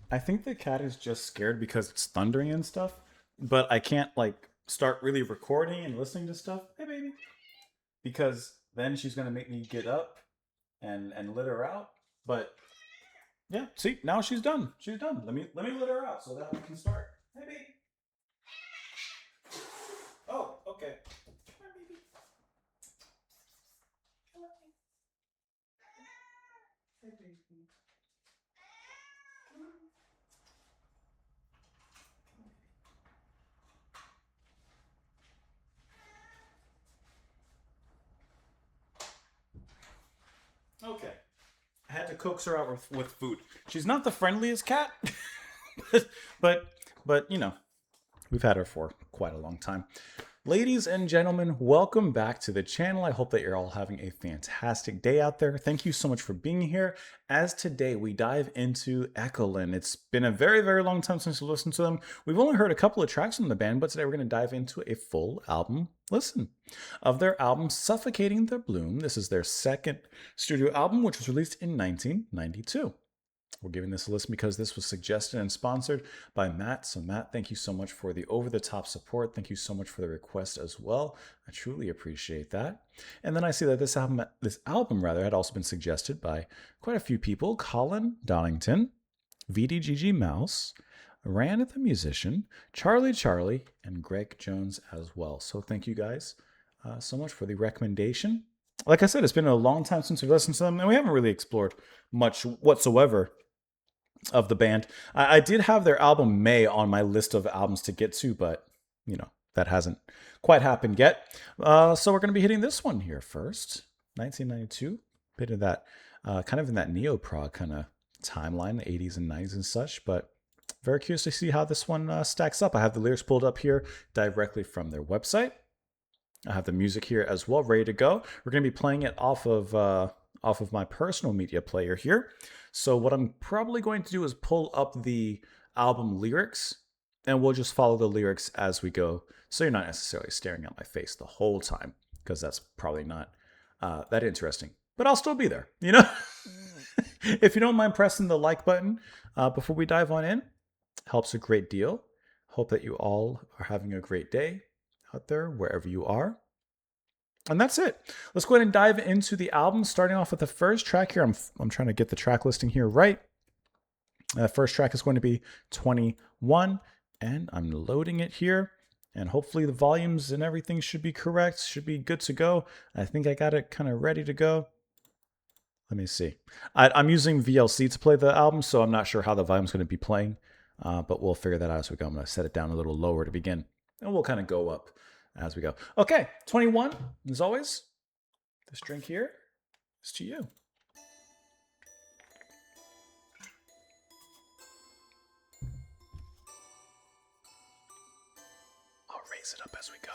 I think the cat is just scared because it's thundering and stuff, but I can't like start really recording and listening to stuff. Hey, baby, because then she's gonna make me get up and let her out. But yeah, see, now she's done. She's done. Let me let her out so that we can start. Hey, baby. Oh, okay. Come on, baby. Come on, baby. Hey, baby. Come on. Okay. I had to coax her out with food. She's not the friendliest cat, but but you know, we've had her for quite a long time. Ladies and gentlemen, welcome back to the channel. I hope that you're all having a fantastic day out there. Thank you so much for being here. As today we dive into echolyn. It's been a very, very long time since we listened to them. We've only heard a couple of tracks from the band, but today we're going to dive into a full album listen of their album Suffocating the Bloom. This is their second studio album, which was released in 1992. We're giving this a listen because this was suggested and sponsored by Matt. So Matt, thank you so much for the over-the-top support. Thank you so much for the request as well. I truly appreciate that. And then I see that this album had also been suggested by quite a few people. Colin Donington, VDGG Mouse, Rand the Musician, Charlie, and Greg Jones as well. So thank you guys so much for the recommendation. Like I said, it's been a long time since we've listened to them, and we haven't really explored much whatsoever of the band. I did have their album May on my list of albums to get to, but that hasn't quite happened yet. So we're going to be hitting this one here first. 1992, bit of that kind of in that neo prog kind of timeline, the 80s and 90s and such. But very curious to see how this one stacks up. I have the lyrics pulled up here directly from their website. I have the music here as well, ready to go. We're going to be playing it off of my personal media player here. So what I'm probably going to do is pull up the album lyrics, and we'll just follow the lyrics as we go. So you're not necessarily staring at my face the whole time, because that's probably not that interesting. But I'll still be there, If you don't mind pressing the like button before we dive on in, helps a great deal. Hope that you all are having a great day out there, wherever you are. And that's it. Let's go ahead and dive into the album, starting off with the first track here. I'm trying to get the track listing here right. First track is going to be 21, and I'm loading it here. And hopefully the volumes and everything should be correct, should be good to go. I think I got it kind of ready to go. Let me see. I'm using VLC to play the album, so I'm not sure how the volume's going to be playing, but we'll figure that out as we go. I'm going to set it down a little lower to begin, and we'll kind of go up as we go. Okay, 21, as always, this drink here is to you. I'll raise it up as we go.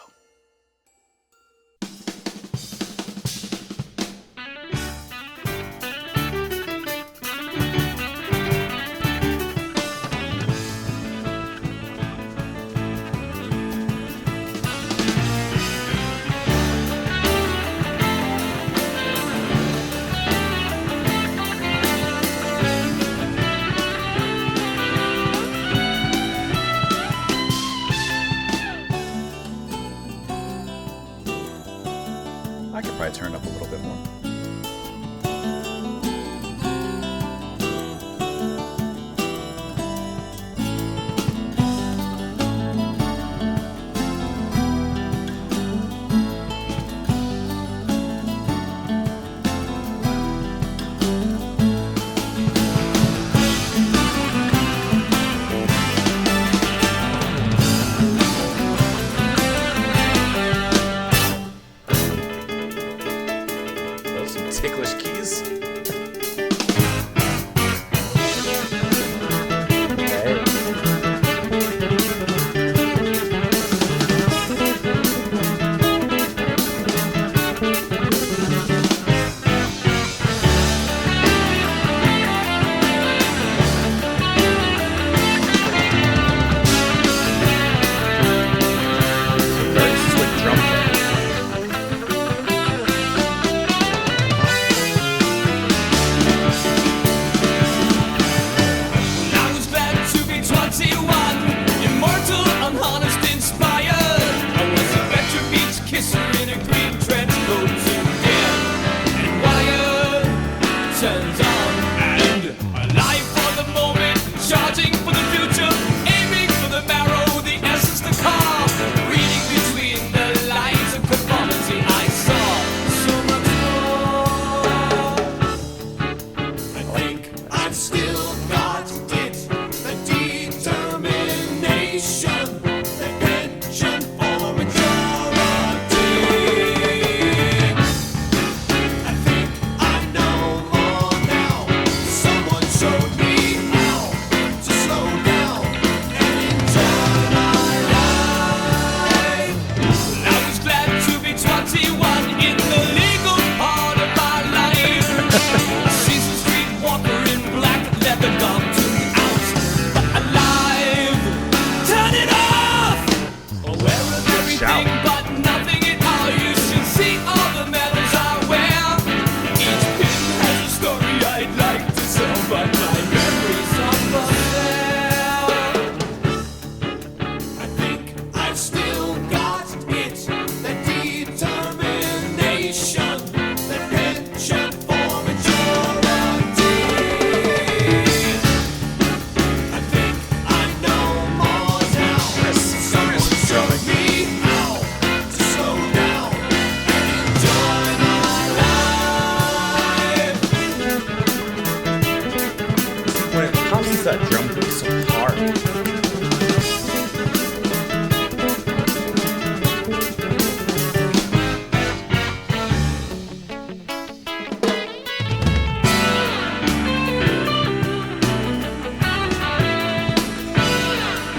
drifts apart.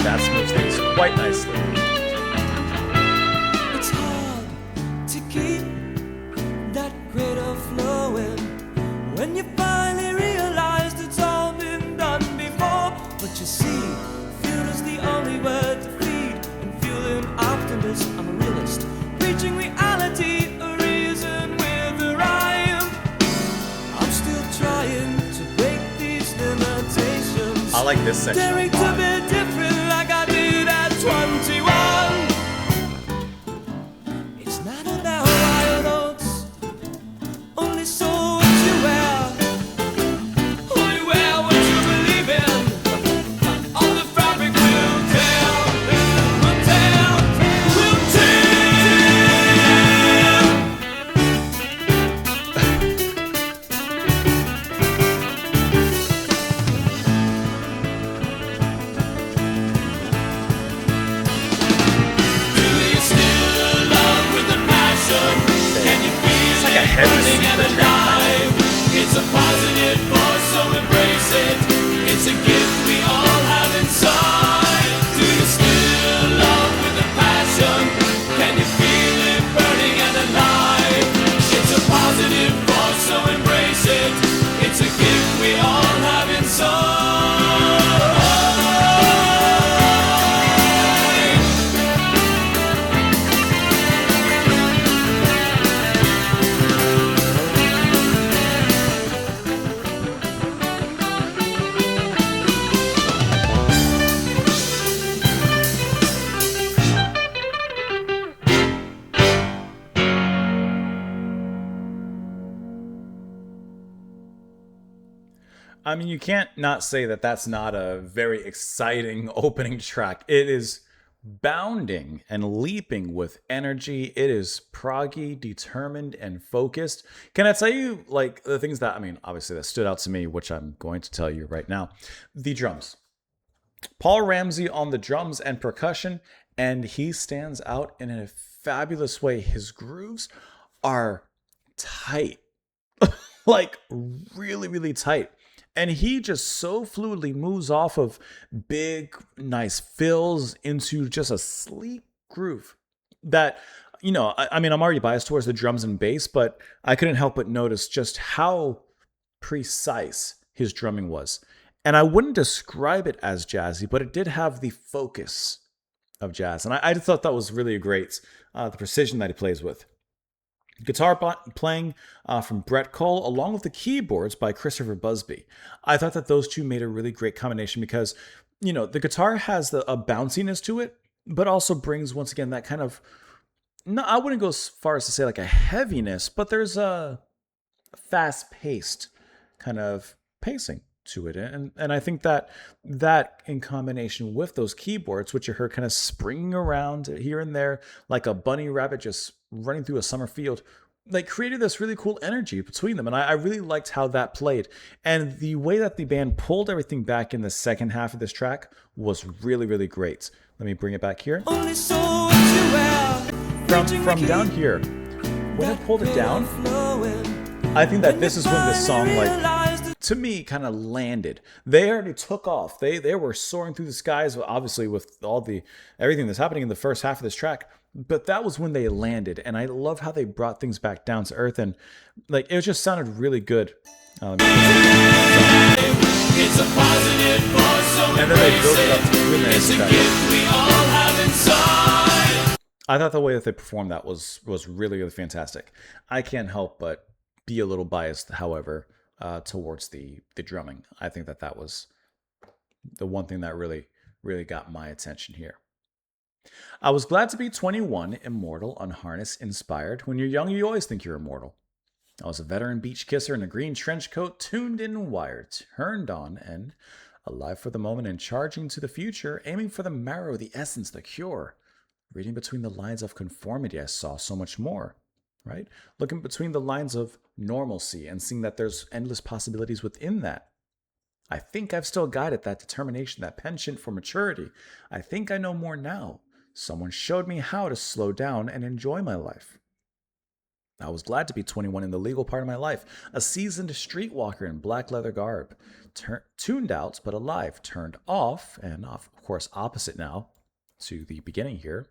That smooths things quite nicely. It's hard to keep that cradle flowing when you finally realize it's all been done before. But you see, fuel is the only word to feed, and fueling optimism. I'm a realist, reaching reality, a reason with a rhyme. I'm still trying to break these limitations. I like this section a Daring to lot. be different like I did at 21. It's not about wild oats, only so what you wear. Only wear what you believe in. All the fabric will tear, will tear, will Do you still love with a passion? Can you feel like a it heavy burning and secret. alive? It's a positive force, so embrace it. It's a gift we all have inside. Do you still love with a passion? Can you feel it burning and alive? It's a positive force, so embrace it. It's a gift we all have inside. I mean, you can't not say that that's not a very exciting opening track. It is bounding and leaping with energy. It is proggy, determined, and focused. Can I tell you, like, the things that, I mean, obviously that stood out to me, which I'm going to tell you right now. The drums. Paul Ramsey on the drums and percussion, and he stands out in a fabulous way. His grooves are tight, like really, really tight. And he just so fluidly moves off of big, nice fills into just a sleek groove that, you know, I mean, I'm already biased towards the drums and bass, but I couldn't help but notice just how precise his drumming was. And I wouldn't describe it as jazzy, but it did have the focus of jazz. And I thought that was really great, the precision that he plays with. Guitar playing from Brett Cole, along with the keyboards by Christopher Busby. I thought that those two made a really great combination because, you know, the guitar has a bounciness to it, but also brings, once again, that kind of, no, I wouldn't go as far as to say like a heaviness, but there's a fast-paced kind of pacing to it. And I think that in combination with those keyboards, which you heard kind of springing around here and there like a bunny rabbit just running through a summer field, like created this really cool energy between them. And I really liked how that played. And the way that the band pulled everything back in the second half of this track was really, really great. Let me bring it back here. Only so what you wear. From down here, when it pulled it down, I think that this is when the song, like, to me, kind of landed. They already took off. They were soaring through the skies, obviously with all everything that's happening in the first half of this track. But that was when they landed, and I love how they brought things back down to earth, and like it just sounded really good. And then they built it up to really nice effect. I thought the way that they performed that was really, really fantastic. I can't help but be a little biased, however, towards the drumming. I think that was the one thing that really, really got my attention here. I was glad to be 21, immortal, unharnessed, inspired. When you're young, you always think you're immortal. I was a veteran beach kisser in a green trench coat, tuned in and wired, turned on, and alive for the moment and charging to the future, aiming for the marrow, the essence, the cure. Reading between the lines of conformity, I saw so much more, right? Looking between the lines of normalcy and seeing that there's endless possibilities within that. I think I've still got it, that determination, that penchant for maturity. I think I know more now. Someone showed me how to slow down and enjoy my life. I was glad to be 21 in the legal part of my life, a seasoned streetwalker in black leather garb, tuned out but alive, turned off, and of course opposite now to the beginning here,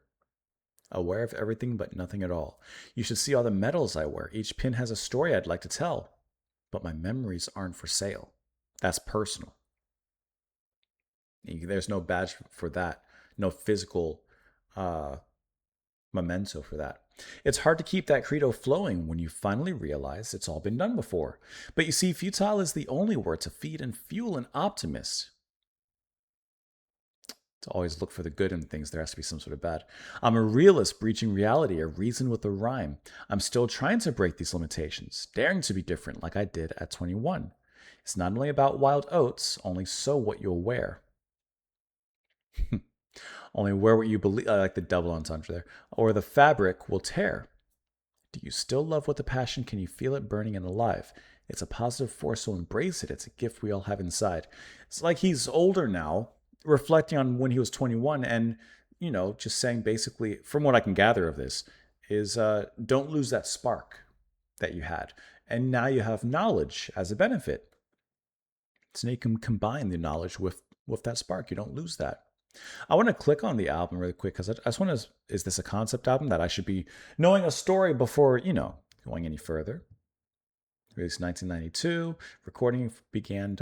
aware of everything but nothing at all. You should see all the medals I wear. Each pin has a story I'd like to tell, but my memories aren't for sale. That's personal. There's no badge for that, no physical memento for that. It's hard to keep that credo flowing when you finally realize it's all been done before. But you see, futile is the only word to feed and fuel an optimist. To always look for the good in things, there has to be some sort of bad. I'm a realist breaching reality, a reason with a rhyme. I'm still trying to break these limitations, daring to be different like I did at 21. It's not only about wild oats, only sow what you'll wear. Only wear what you believe. I like the double entendre there. Or the fabric will tear. Do you still love with a passion? Can you feel it burning and alive? It's a positive force, so embrace it. It's a gift we all have inside. It's like he's older now, reflecting on when he was 21 and, just saying basically, from what I can gather of this, is don't lose that spark that you had. And now you have knowledge as a benefit. So now you can combine the knowledge with that spark. You don't lose that. I want to click on the album really quick because I just want to, is this a concept album that I should be knowing a story before, going any further? Released 1992. Recording began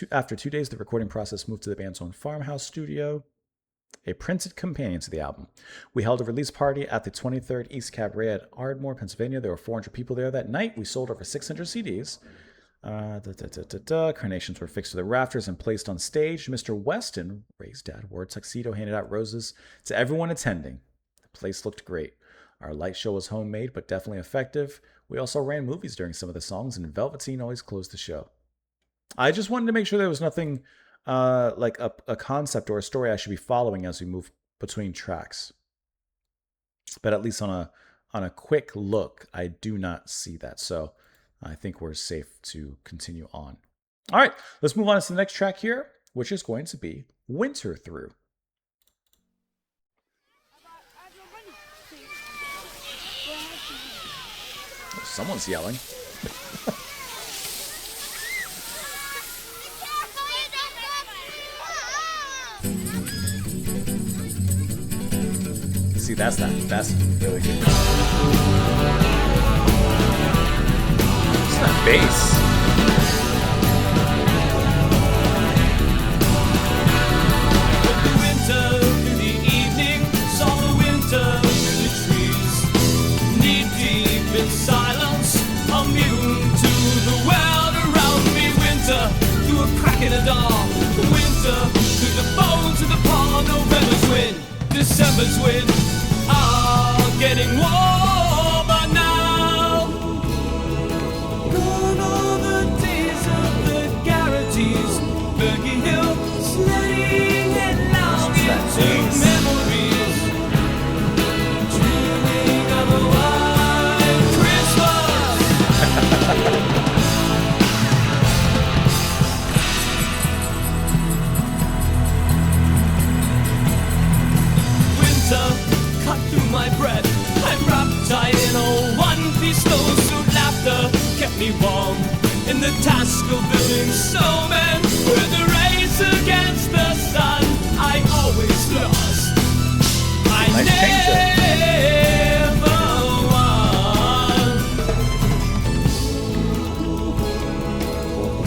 after 2 days. The recording process moved to the band's own farmhouse studio. A printed companion to the album. We held a release party at the 23rd East Cabaret at Ardmore, Pennsylvania. There were 400 people there that night. We sold over 600 CDs. Carnations were fixed to the rafters and placed on stage. Mr. Weston, Ray's dad, wore a tuxedo, handed out roses to everyone attending. The place looked great. Our light show was homemade, but definitely effective. We also ran movies during some of the songs, and Velveteen always closed the show. I just wanted to make sure there was nothing like a concept or a story I should be following as we move between tracks. But at least on a quick look, I do not see that. So I think we're safe to continue on. All right, let's move on to the next track here, which is going to be Winter Through. Oh, someone's yelling. See, that's really good. It's not bass. The winter through the evening saw the winter through the trees, knee deep in silence, immune to the world around me. Winter through a crack in a door, winter through the bones of the pond. November's wind, December's wind are getting warmer now. Gone are the days of the Garrities, Bergy Hill, sledding headlong into memories, dreaming of a white Christmas. Cut through my bread, I'm wrapped tight in a one-piece snowsuit. Laughter kept me warm in the task of building snowmen. With the race against the sun, I always lost. I never won.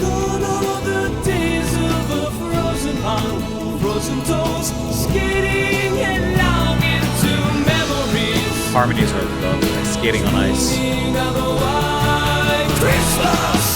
Gone are the days of a frozen heart, frozen toes, skating headlong into memories. Harmonies are like skating on ice. Christmas.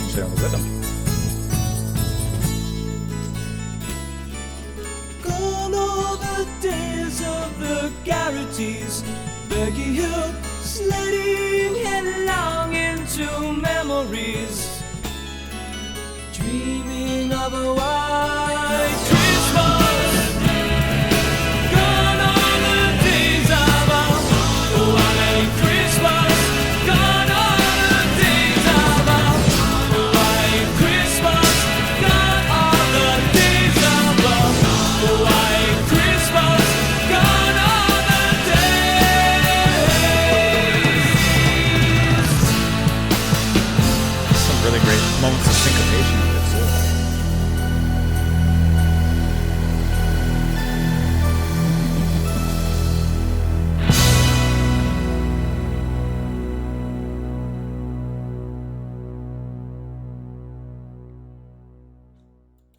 concentrate on the rhythm. Gone are the days of vulgarities, Bergy Hill sledding headlong into memories, dreaming of a white Christmas. Gone are the days of a white Christmas. Gone are the days of a white Christmas. Gone are the days of a white Christmas. Gone are the days. Some really great moments of syncopation with it too.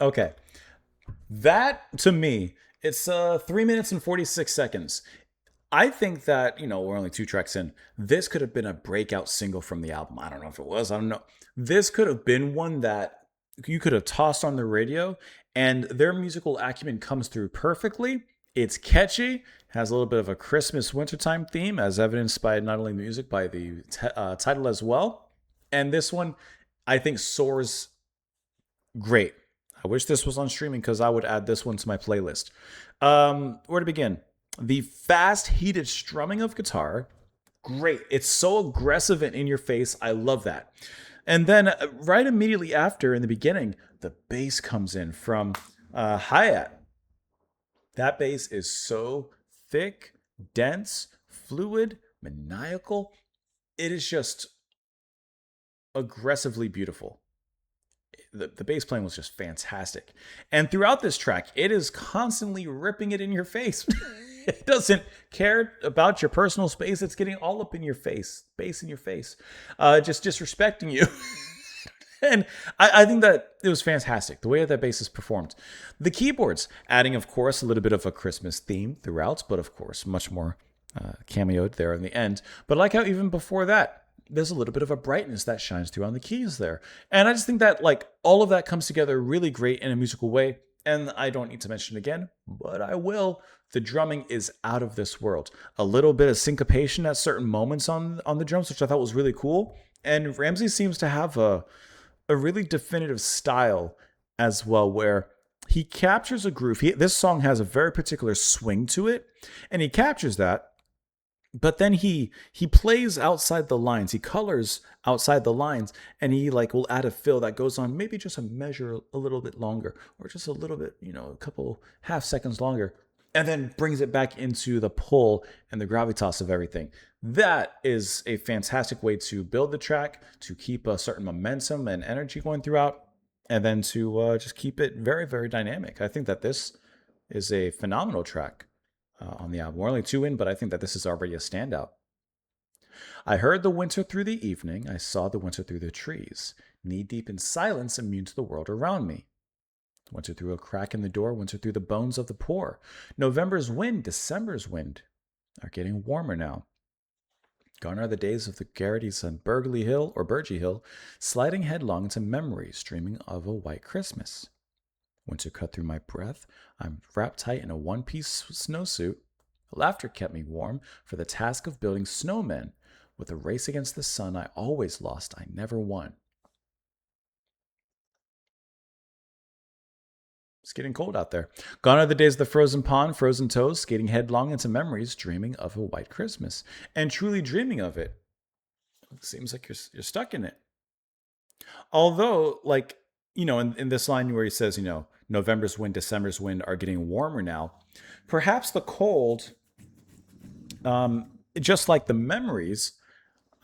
Okay. That, to me, it's 3 minutes and 46 seconds. I think that, we're only 2 tracks in. This could have been a breakout single from the album. I don't know if it was. I don't know. This could have been one that you could have tossed on the radio, and their musical acumen comes through perfectly. It's catchy, has a little bit of a Christmas wintertime theme, as evidenced by not only the music, by the title as well. And this one, I think, soars great. I wish this was on streaming because I would add this one to my playlist. Where to begin? The fast, heated strumming of guitar, great. It's so aggressive and in your face. I love that. And then right immediately after, in the beginning, the bass comes in from hi-hat. That bass is so thick, dense, fluid, maniacal. It is just aggressively beautiful. The bass playing was just fantastic. And throughout this track, it is constantly ripping it in your face. It doesn't care about your personal space. It's getting all up in your face, bass in your face, just disrespecting you. And I think that it was fantastic, the way that bass is performed. The keyboards, adding, of course, a little bit of a Christmas theme throughout, but of course, much more cameoed there in the end. But I like how even before that, there's a little bit of a brightness that shines through on the keys there. And I just think that all of that comes together really great in a musical way. And I don't need to mention it again, but I will. The drumming is out of this world. A little bit of syncopation at certain moments on the drums, which I thought was really cool. And Ramsey seems to have a really definitive style as well, where he captures a groove. This song has a very particular swing to it, and he captures that. But then he plays outside the lines. He colors outside the lines, and he will add a fill that goes on maybe just a measure a little bit longer, or just a little bit, a couple half seconds longer, and then brings it back into the pull and the gravitas of everything. That is a fantastic way to build the track, to keep a certain momentum and energy going throughout, and then to just keep it very, very dynamic. I think that this is a phenomenal track. On the album. We're only 2 in, but I think that this is already a standout. I heard the winter through the evening. I saw the winter through the trees, knee-deep in silence, immune to the world around me. Winter through a crack in the door, winter through the bones of the poor. November's wind, December's wind are getting warmer now. Gone are the days of the Garrities on Burgley Hill or Burgee Hill, sliding headlong into memories, dreaming of a white Christmas. Winter cut through my breath. I'm wrapped tight in a one-piece snowsuit. Laughter kept me warm for the task of building snowmen. With a race against the sun, I always lost. I never won. It's getting cold out there. Gone are the days of the frozen pond, frozen toes, skating headlong into memories, dreaming of a white Christmas. And truly dreaming of it. It seems like you're stuck in it. Although, in this line where he says, November's wind, December's wind are getting warmer now, perhaps the cold, just like the memories,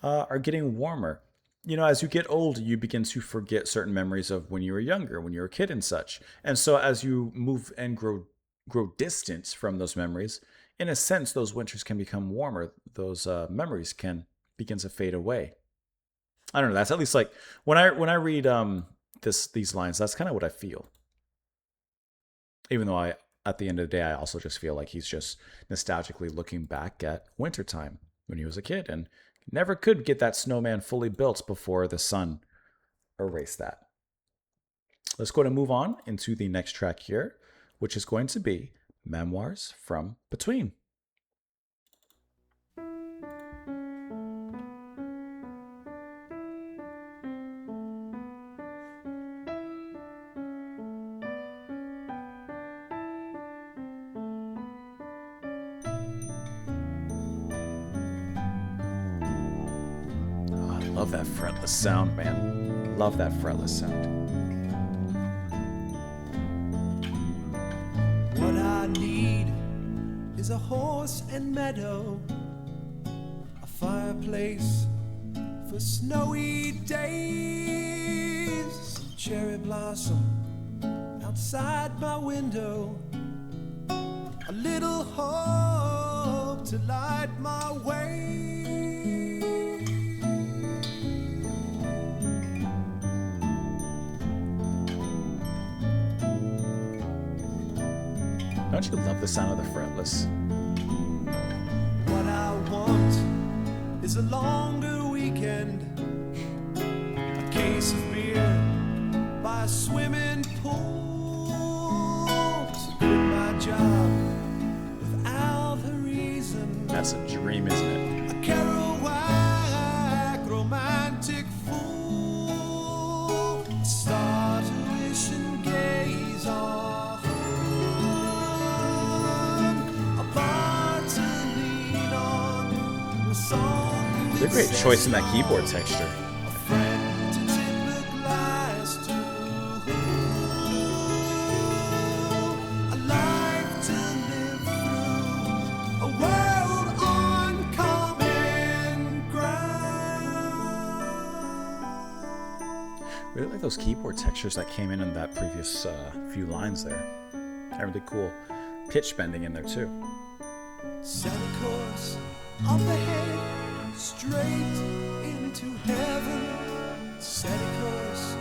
are getting warmer. As you get old, you begin to forget certain memories of when you were younger, when you were a kid and such. And so as you move and grow distant from those memories, in a sense, those winters can become warmer. Those memories can begin to fade away. I don't know. That's at least when I read these lines, that's kind of what I feel. Even though at the end of the day, I also just feel like he's just nostalgically looking back at wintertime when he was a kid and never could get that snowman fully built before the sun erase that. Let's go ahead and move on into the next track here, which is going to be Memoirs from Between. Oh, I love that fretless sound, man. Love that fretless sound. What I need is a horse and meadow, a fireplace for snowy days, some cherry blossom outside my window, a little hope to light my way. Don't you love the sound of the fretless? What I want is a longer weekend, a case of beer by a swimming pool, to quit my job without a reason. That's a dream, isn't it? A Kerouac romantic fool, start to wish and gaze on. They're a great choice in that keyboard texture. Really like those keyboard textures that came in that previous few lines there. They're really cool. Pitch bending in there too. Set a course up ahead, straight into heaven. Set a course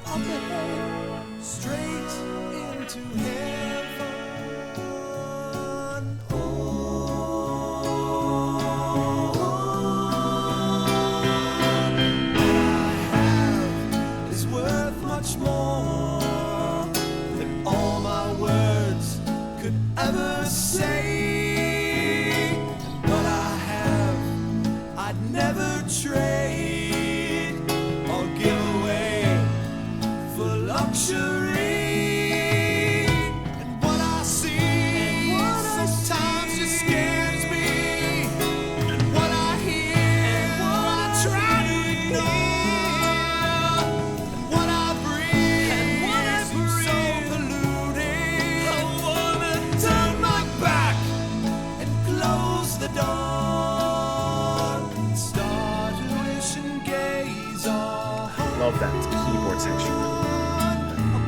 up ahead, straight into heaven. Oh, what I have is worth much more than all my words could ever say. Never trade or give away for luxury. And what I see sometimes just scares me. And what I hear, what I try to ignore. And what I breathe seems so polluting. I wanna turn my back and close the door. Love that keyboard texture. A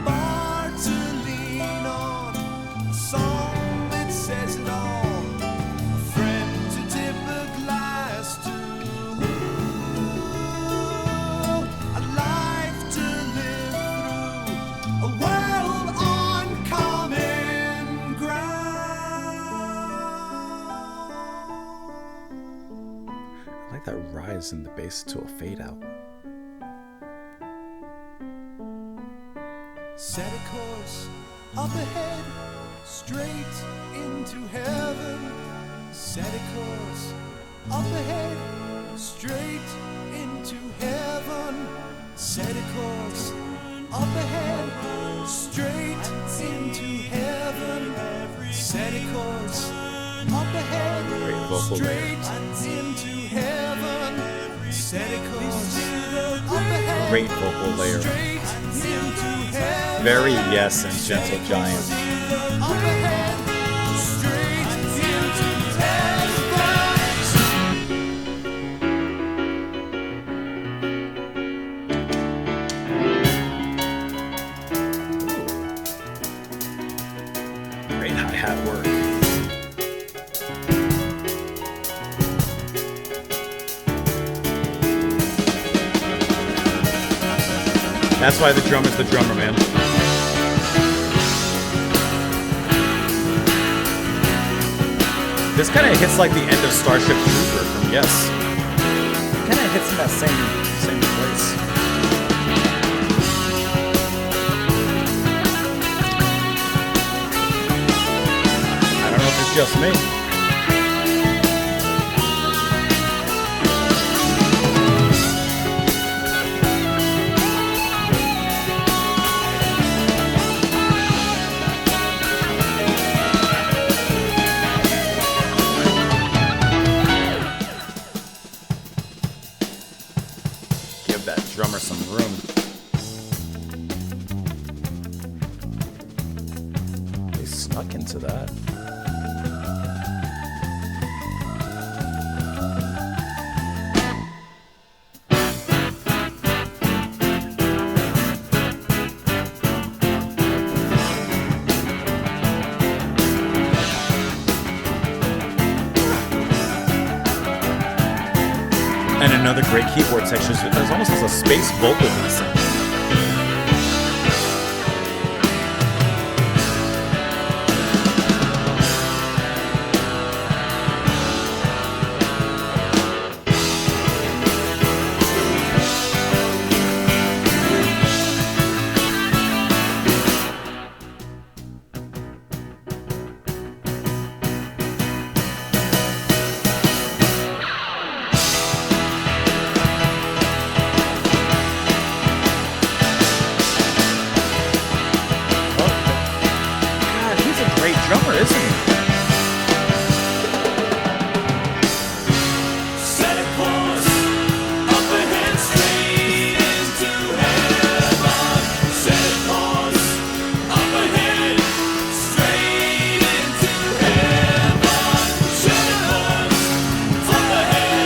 bar to lean on, a song that says it all, a friend to tip a glass to, a life to live through, a world on common ground. I like that rise in the bass to a fade out. Set a course up ahead, straight into heaven. Set a course up ahead, straight into heaven. Set a course up ahead, straight into heaven. Set a course up ahead, straight into heaven. Set a course up ahead, great vocal layer. Straight into heaven. Very Yes and Gentle Giant. Great hi-hat work. That's why the drummer's the drummer, man. This kind of hits like the end of Starship Trooper from Yes. Kind of hits in that same place. just me. Give that drummer some room. They snuck into that. And another great keyboard section. It's almost as a space vocal lesson. God, he's a great drummer, isn't he? Set a course up ahead, straight into heaven. Set a course up ahead, straight into heaven. Set a course up ahead,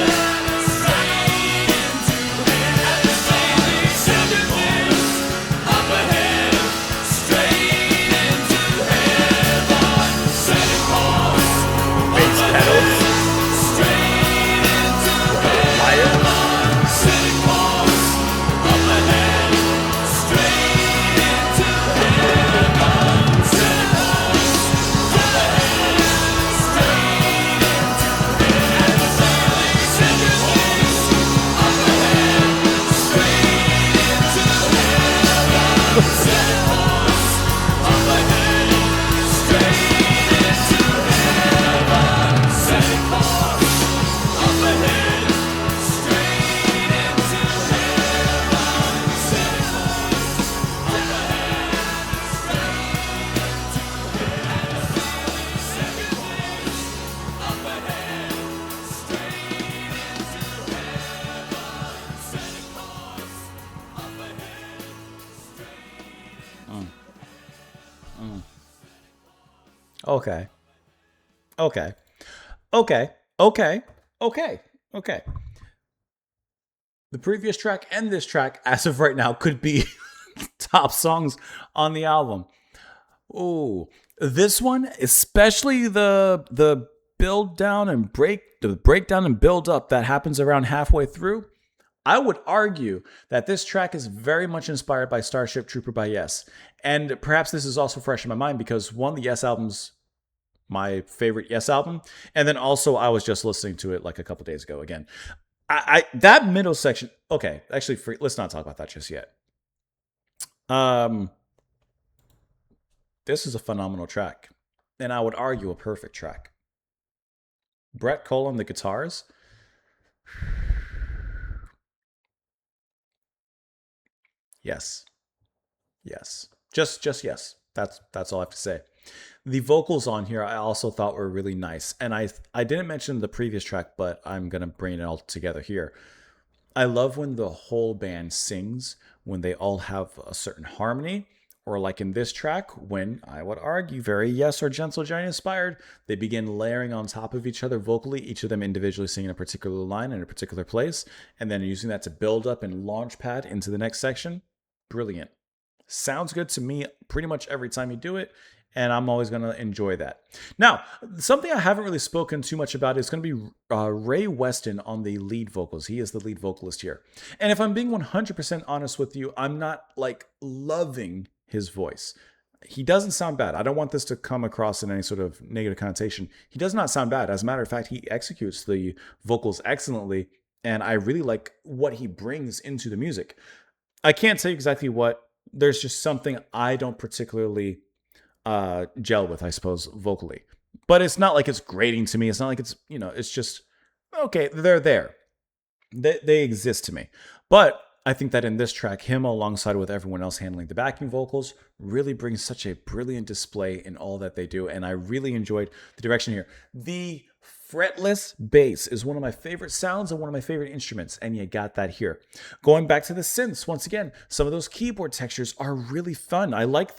straight into heaven. Set a course up ahead, straight into heaven. Set a course Bass pedals. straight into Fire. Set a course up ahead, straight into heaven. Set a course up ahead, straight into heaven. Set a course up ahead, straight into heaven. Set a course up ahead, straight into heaven. Set a course up ahead, straight into heaven. Set a course up ahead, straight into heaven. Set a course up ahead, straight into heaven. Set a course up ahead, Okay. Okay. Okay. Okay. Okay. Okay. The previous track and this track, as of right now, could be top songs on the album. Ooh, this one, especially the build down and the breakdown and build up that happens around halfway through. I would argue that this track is very much inspired by Starship Trooper by Yes. And perhaps this is also fresh in my mind because one of the Yes albums, my favorite Yes album, and then also I was just listening to it like a couple days ago again. That middle section, okay, actually let's not talk about that just yet. Um this is a phenomenal track, and I would argue a perfect track. Brett Cole on the guitars. Yes. Yes. Just yes. That's all I have to say. The vocals on here I also thought were really nice. And I didn't mention the previous track, but I'm going to bring it all together here. I love when the whole band sings, when they all have a certain harmony, or like in this track, when I would argue very Yes or Gentle Giant inspired, they begin layering on top of each other vocally, each of them individually singing a particular line in a particular place, and then using that to build up and launch pad into the next section. Brilliant. Sounds good to me pretty much every time you do it, and I'm always going to enjoy that. Now, something I haven't really spoken too much about is going to be Ray Weston on the lead vocals. He is the lead vocalist here. And if I'm being 100% honest with you, I'm not like loving his voice. He doesn't sound bad. I don't want this to come across in any sort of negative connotation. He does not sound bad. As a matter of fact, he executes the vocals excellently, and I really like what he brings into the music. I can't say exactly what. There's just something I don't particularly gel with, I suppose, vocally. but it's not like it's grating to me. It's not like it's, it's just, okay, they're there. They exist to me. But I think that in this track, him alongside with everyone else handling the backing vocals really brings such a brilliant display in all that they do. And I really enjoyed the direction here. The fretless bass is one of my favorite sounds and one of my favorite instruments. And you got that here. Going back to the synths, once again, some of those keyboard textures are really fun. I like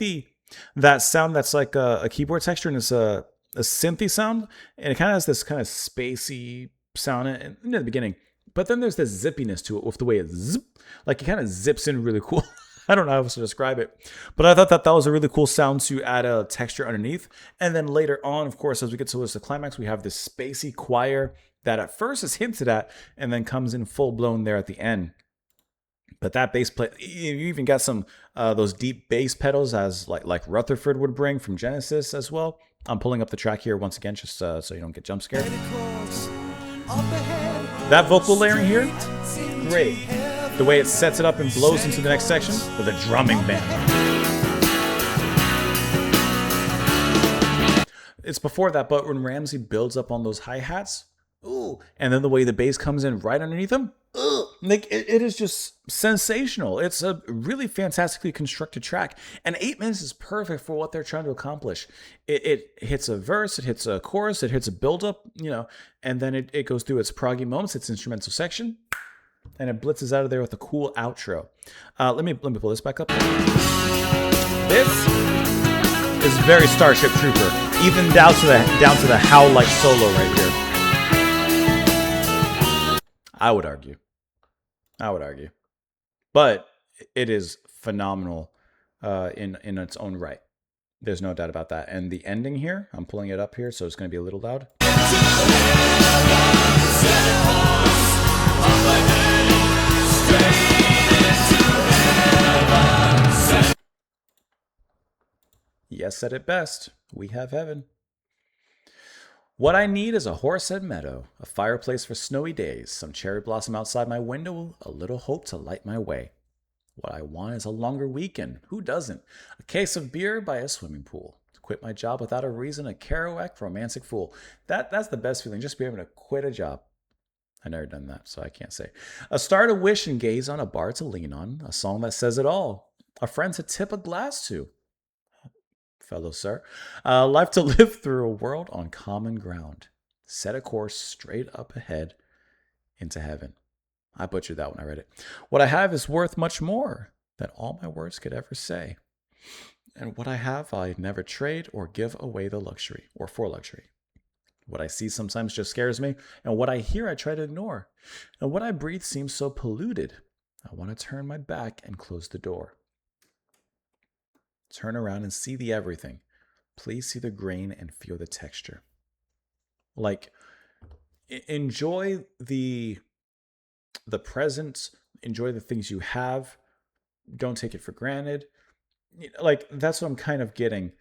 that sound that's like a keyboard texture, and it's a synthy sound. And it kind of has this kind of spacey sound in the beginning. But then there's this zippiness to it with the way it zip, like it kind of zips in really cool. I don't know how else to describe it. But I thought that was a really cool sound to add a texture underneath. And then later on, of course, as we get towards the climax, we have this spacey choir that at first is hinted at and then comes in full blown there at the end. But that bass play, you even got some those deep bass pedals as like Rutherford would bring from Genesis as well. I'm pulling up the track here once again just so you don't get jump scared. That vocal layering here, great. The way it sets it up and blows into the next section with a drumming band. It's before that, but when Ramsey builds up on those hi-hats, ooh, and then the way the bass comes in right underneath them, ooh, like it is just sensational. It's a really fantastically constructed track, and 8 minutes is perfect for what they're trying to accomplish. It hits a verse, it hits a chorus, it hits a build-up, and then it goes through its proggy moments, its instrumental section, and it blitzes out of there with a cool outro. Let me pull this back up. This is very Starship Trooper, even down to the howl-like solo right here. I would argue. But it is phenomenal in its own right. There's no doubt about that. And the ending here, I'm pulling it up here, so it's going to be a little loud. Yes, said it best. We have heaven. What I need is a horsehead meadow, a fireplace for snowy days, some cherry blossom outside my window, a little hope to light my way. What I want is a longer weekend. Who doesn't? A case of beer by a swimming pool. To quit my job without a reason, a Kerouac romantic fool. That's the best feeling, just be able to quit a job. I've never done that, so I can't say. A star to wish and gaze on, a bar to lean on, a song that says it all, a friend to tip a glass to. Fellow sir, life to live through, a world on common ground. Set a course straight up ahead into heaven. I butchered that when I read it. What I have is worth much more than all my words could ever say. And what I have, I never trade or give away the luxury or for luxury. What I see sometimes just scares me, and what I hear I try to ignore. And what I breathe seems so polluted, I want to turn my back and close the door. Turn around and see the everything. Please see the grain and feel the texture. Like, enjoy the present, enjoy the things you have. Don't take it for granted. Like, that's what I'm kind of getting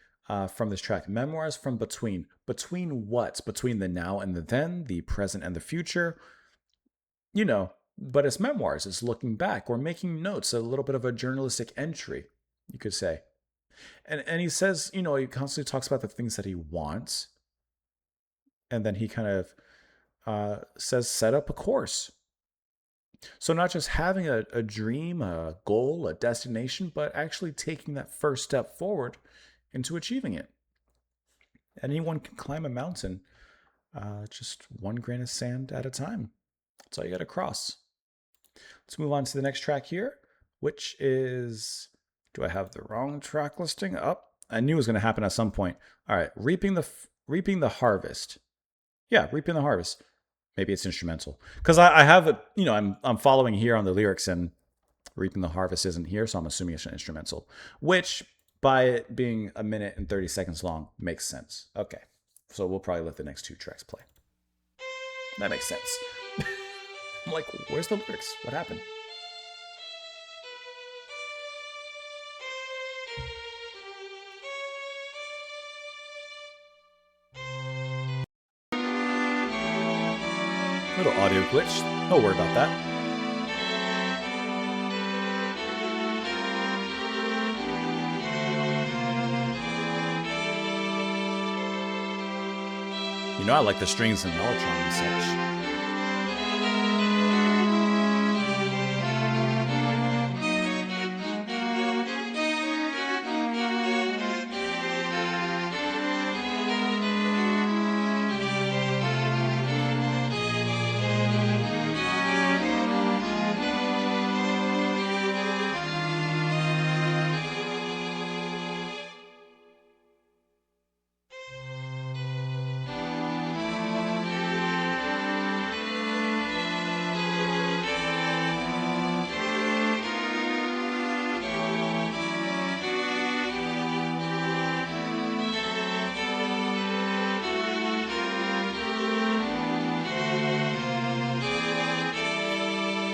from this track. Memoirs from between. Between what? Between the now and the then, the present and the future. But it's memoirs. It's looking back or making notes, a little bit of a journalistic entry, you could say. And he says, he constantly talks about the things that he wants. And then he kind of says, set up a course. So not just having a dream, a goal, a destination, but actually taking that first step forward into achieving it. Anyone can climb a mountain, just one grain of sand at a time. That's all you got to cross. Let's move on to the next track here, which is... Do I have the wrong track listing up? I knew it was going to happen at some point. All right, reaping the harvest. Yeah, reaping the harvest. Maybe it's instrumental because I have it. I'm following here on the lyrics, and reaping the harvest isn't here, so I'm assuming it's an instrumental. Which, by it being 1 minute and 30 seconds long, makes sense. Okay, so we'll probably let the next 2 tracks play. That makes sense. I'm like, where's the lyrics? What happened? Little audio glitch. Don't worry about that. You know I like the strings and mellotron and such.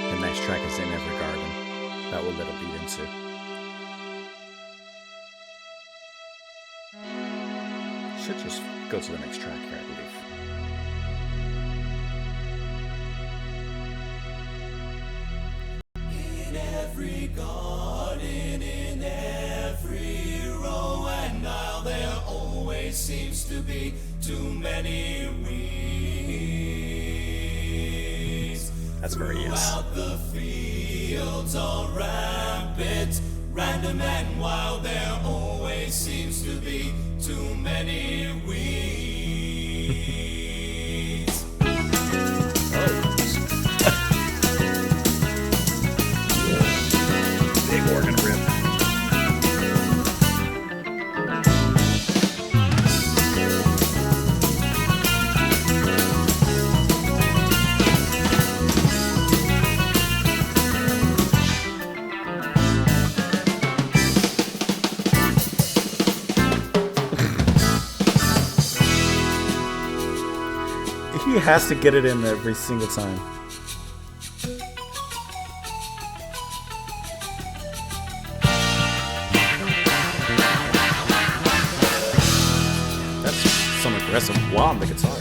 The next track is In Every Garden. That will let it lead into. Should just go to the next track here, I believe. In every garden, in every row and aisle, there always seems to be too many weeds. That's very yes. Throughout the fields are rampant, random and wild, there always seems to be too many weeds. Big organ rip. He has to get it in every single time. That's some aggressive wah on the guitar.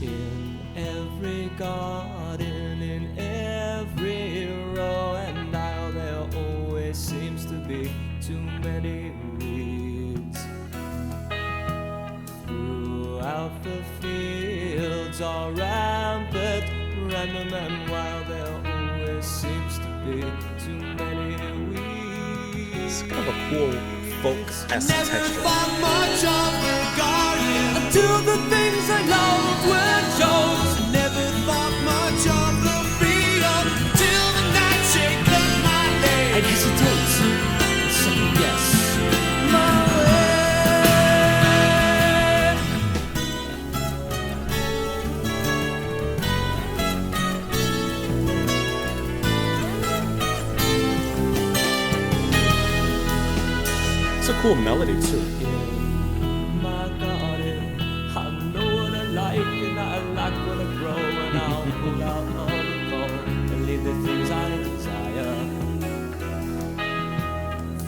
In every garden, in every row and aisle, there always seems to be too many weeds. Throughout the fields are rampant, random and wild, there always seems to be too many weeds. It's kind of a cool folk-esque Never texture. thought much of the garden until the things I loved were chose. Never thought much of the field till the night shade cut my day. I'd hesitate and second guess my It's a cool melody too. my garden. I know what I like and I like what I grow, and I'll pull out all the gold and leave the things I desire.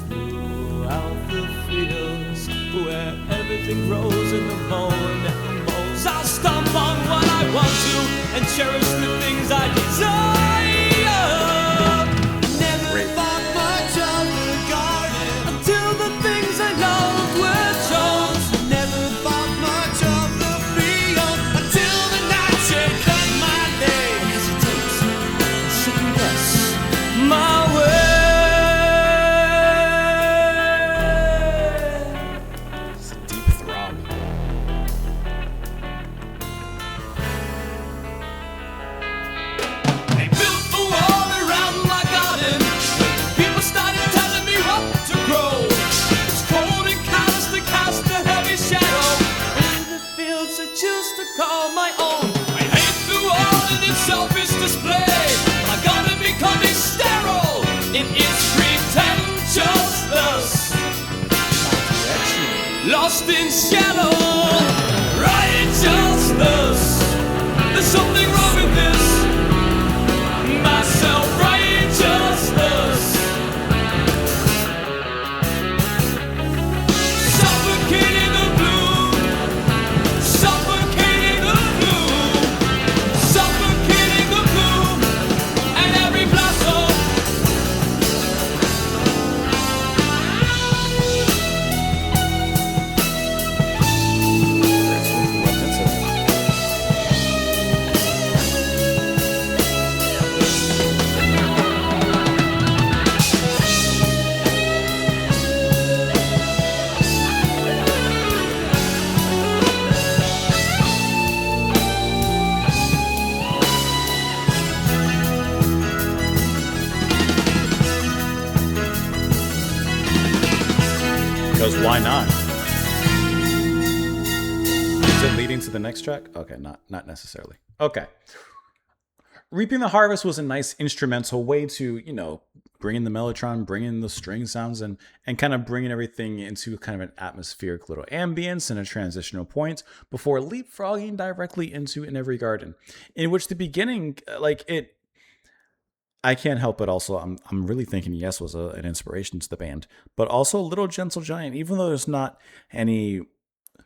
Throughout the fields where everything grows in the mow and the mows, I'll stomp on what I want to and cherish the things I desire. Never Great. thought much of the garden until the things I loved were chose. Never thought much of the field until the night shade cut my day. I hesitate and second guess my way. It's a deep throb. They built a wall around my garden. People started telling me what to grow. It's cold and callous to cast a heavy shadow over the fields I choose to call my own. I hate the wall and its selfish display. My garden becoming sterile in its pretentiousness. Lost in shallow righteousness. There's something wrong with this. My self-righteousness. Suffocating the bloom. Suffocating the bloom. Suffocating why not? Is it leading to the next track? Okay, not necessarily. Okay. Reaping the Harvest was a nice instrumental way to, bring in the mellotron, bring in the string sounds, and kind of bringing everything into kind of an atmospheric little ambience and a transitional point before leapfrogging directly into In Every Garden, in which the beginning, I can't help but also I'm really thinking Yes was an inspiration to the band, but also Little Gentle Giant, even though there's not any,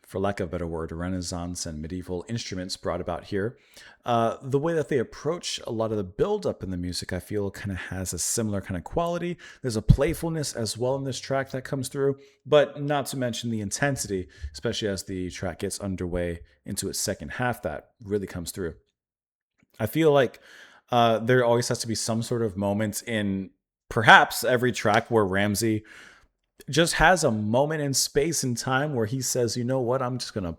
for lack of a better word, Renaissance and medieval instruments brought about here. The way that they approach a lot of the build-up in the music, I feel, kind of has a similar kind of quality. There's a playfulness as well in this track that comes through, but not to mention the intensity, especially as the track gets underway into its second half, that really comes through. I feel like there always has to be some sort of moment in perhaps every track where Ramsey just has a moment in space and time where he says, you know what, I'm just gonna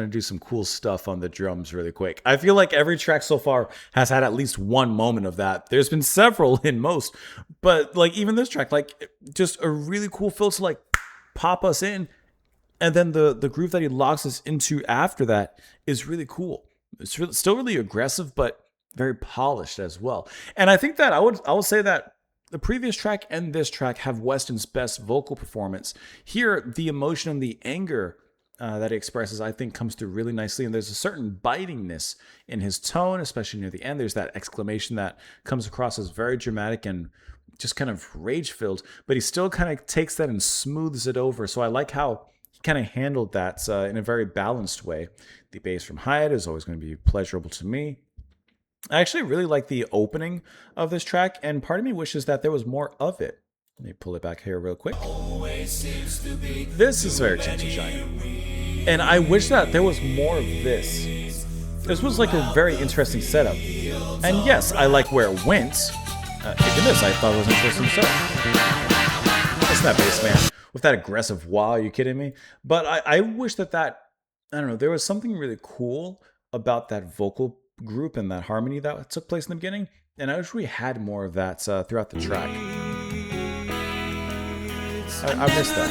do some cool stuff on the drums really quick. I feel like every track so far has had at least one moment of that. There's been several in most, but like even this track, like just a really cool feel to like pop us in, and then the groove that he locks us into after that is really cool. It's still really aggressive, but very polished as well. And I think that I would say that the previous track and this track have Weston's best vocal performance. Here, the emotion and the anger that he expresses, I think, comes through really nicely. And there's a certain bitingness in his tone, especially near the end. There's that exclamation that comes across as very dramatic and just kind of rage-filled. But he still kind of takes that and smooths it over. So I like how he kind of handled that in a very balanced way. The bass from Hyatt is always going to be pleasurable to me. I actually really like the opening of this track, and part of me wishes that there was more of it. Let me pull it back here real quick. This is very Gentle Giant. And I wish that there was more of this. This was like a very interesting setup. And yes, I like where it went. Even this I thought was an interesting setup. Listen to that bass, man. With that aggressive wow, are you kidding me? But I wish that I don't know, there was something really cool about that vocal group and that harmony that took place in the beginning, and I wish we had more of that throughout the track. I missed that.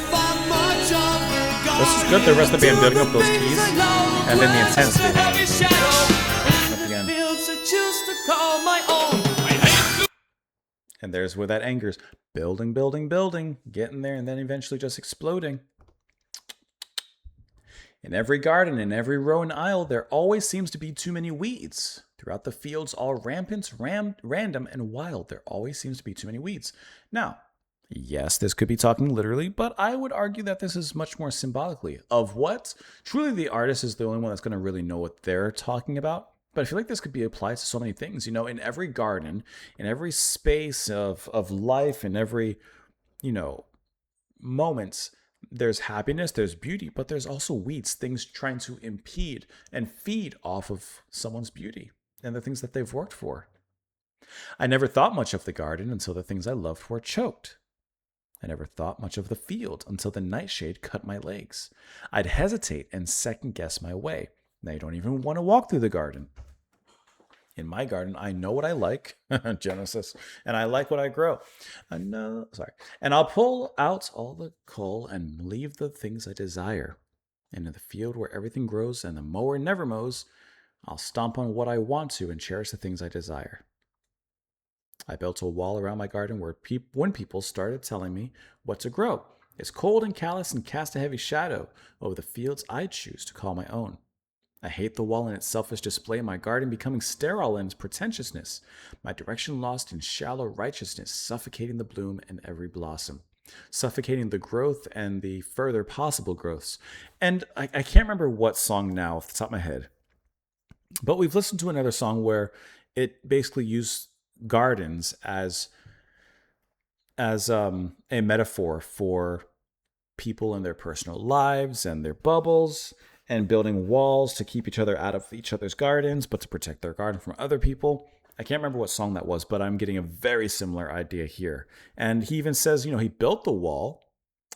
This is good. The rest of the band building up those keys, and then the intensity at the end. And there's where that anger's building, getting there, and then eventually just exploding. In every garden, in every row and aisle, there always seems to be too many weeds. Throughout the fields, all rampant, random, and wild, there always seems to be too many weeds. Now, yes, this could be talking literally, but I would argue that this is much more symbolically. Of what? Truly, the artist is the only one that's going to really know what they're talking about. But I feel like this could be applied to so many things. In every garden, in every space of life, in every, moments, there's happiness, there's beauty, but there's also weeds, things trying to impede and feed off of someone's beauty and the things that they've worked for. I never thought much of the garden until the things I loved were choked. I never thought much of the field until the nightshade cut my legs. I'd hesitate and second guess my way. Now you don't even want to walk through the garden. In my garden, I know what I like, Genesis, and I like what I grow. And I'll pull out all the coal and leave the things I desire. And in the field where everything grows and the mower never mows, I'll stomp on what I want to and cherish the things I desire. I built a wall around my garden when people started telling me what to grow. It's cold and callous and cast a heavy shadow over the fields I choose to call my own. I hate the wall and its selfish display, my garden becoming sterile in its pretentiousness, my direction lost in shallow righteousness, suffocating the bloom and every blossom, suffocating the growth and the further possible growths. And I can't remember what song now off the top of my head, but we've listened to another song where it basically used gardens as a metaphor for people in their personal lives and their bubbles, and building walls to keep each other out of each other's gardens, but to protect their garden from other people. I can't remember what song that was, but I'm getting a very similar idea here. And he even says, he built the wall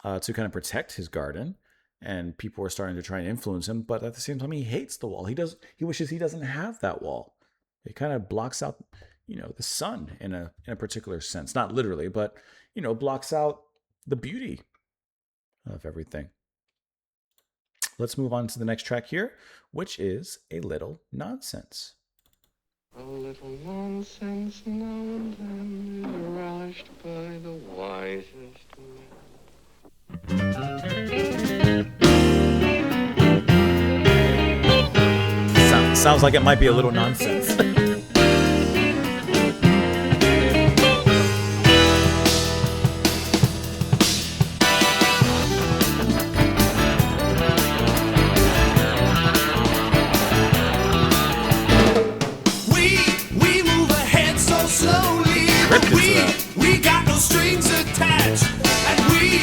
to kind of protect his garden, and people were starting to try and influence him, but at the same time, he hates the wall. He wishes he doesn't have that wall. It kind of blocks out, the sun in a particular sense. Not literally, but, blocks out the beauty of everything. Let's move on to the next track here, which is A Little Nonsense. A little nonsense now and then is relished by the wisest men. Sounds like it might be a little nonsense. We got no strings attached, and we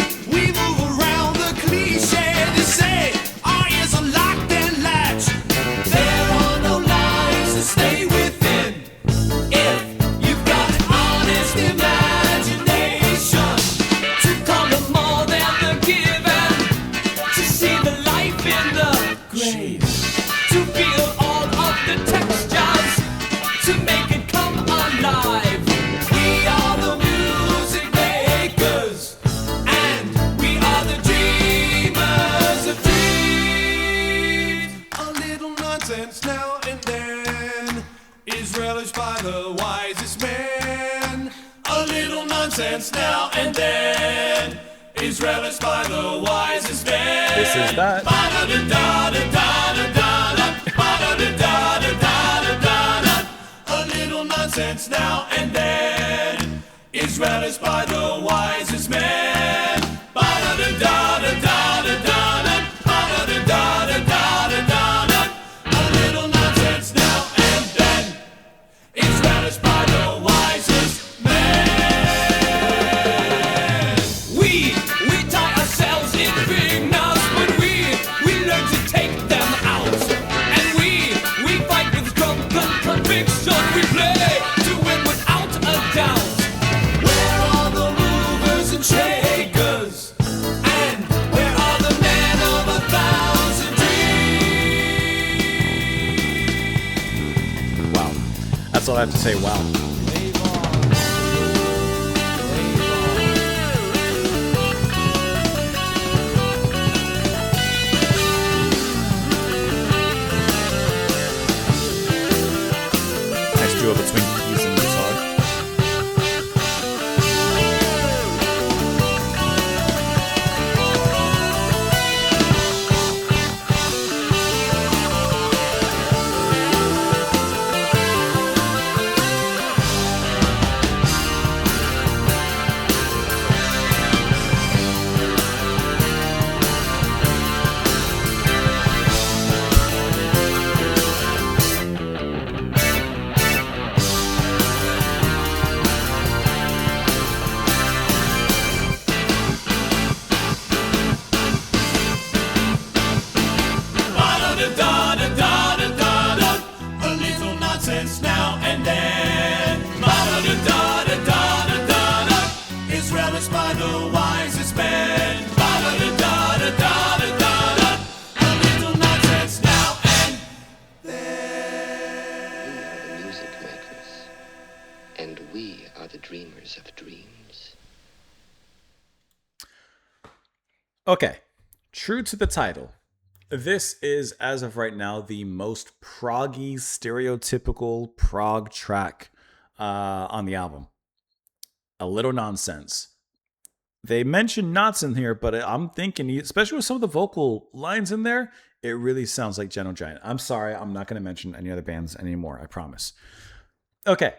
move around the cliche. They say our ears are locked and latched. There are no lines to stay within. If you've got an honest imagination to come to more than the given, to see the life in the grave, to feel all of the textures, to make it come alive. Now and then is relished by the wisest man. A little nonsense now and then is relished by the wisest man. This is that. A little nonsense now and then is relished by the wisest man. That's all I have to say. Wow. Nice duo between keys and guitar. Okay, true to the title, this is, as of right now, the most proggy, stereotypical prog track on the album. A Little Nonsense. They mention knots in here, but I'm thinking, especially with some of the vocal lines in there, it really sounds like Gentle Giant. I'm sorry, I'm not going to mention any other bands anymore, I promise. Okay.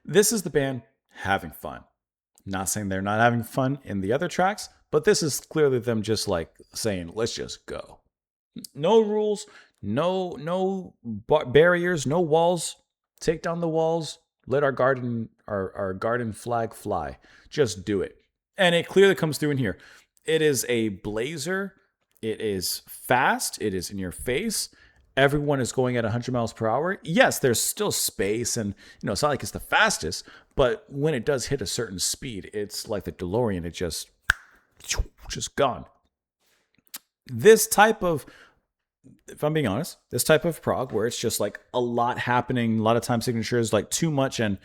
This is the band having fun. Not saying they're not having fun in the other tracks, but this is clearly them just like saying, let's just go. No rules, no barriers, no walls. Take down the walls. Let our garden flag fly. Just do it. And it clearly comes through in here. It is a blazer. It is fast. It is in your face. Everyone is going at 100 miles per hour. Yes, there's still space, and it's not like it's the fastest, but when it does hit a certain speed, it's like the DeLorean. It just gone. This type of if I'm being honest, this type of prog where it's just like a lot happening, a lot of time signatures, like too much and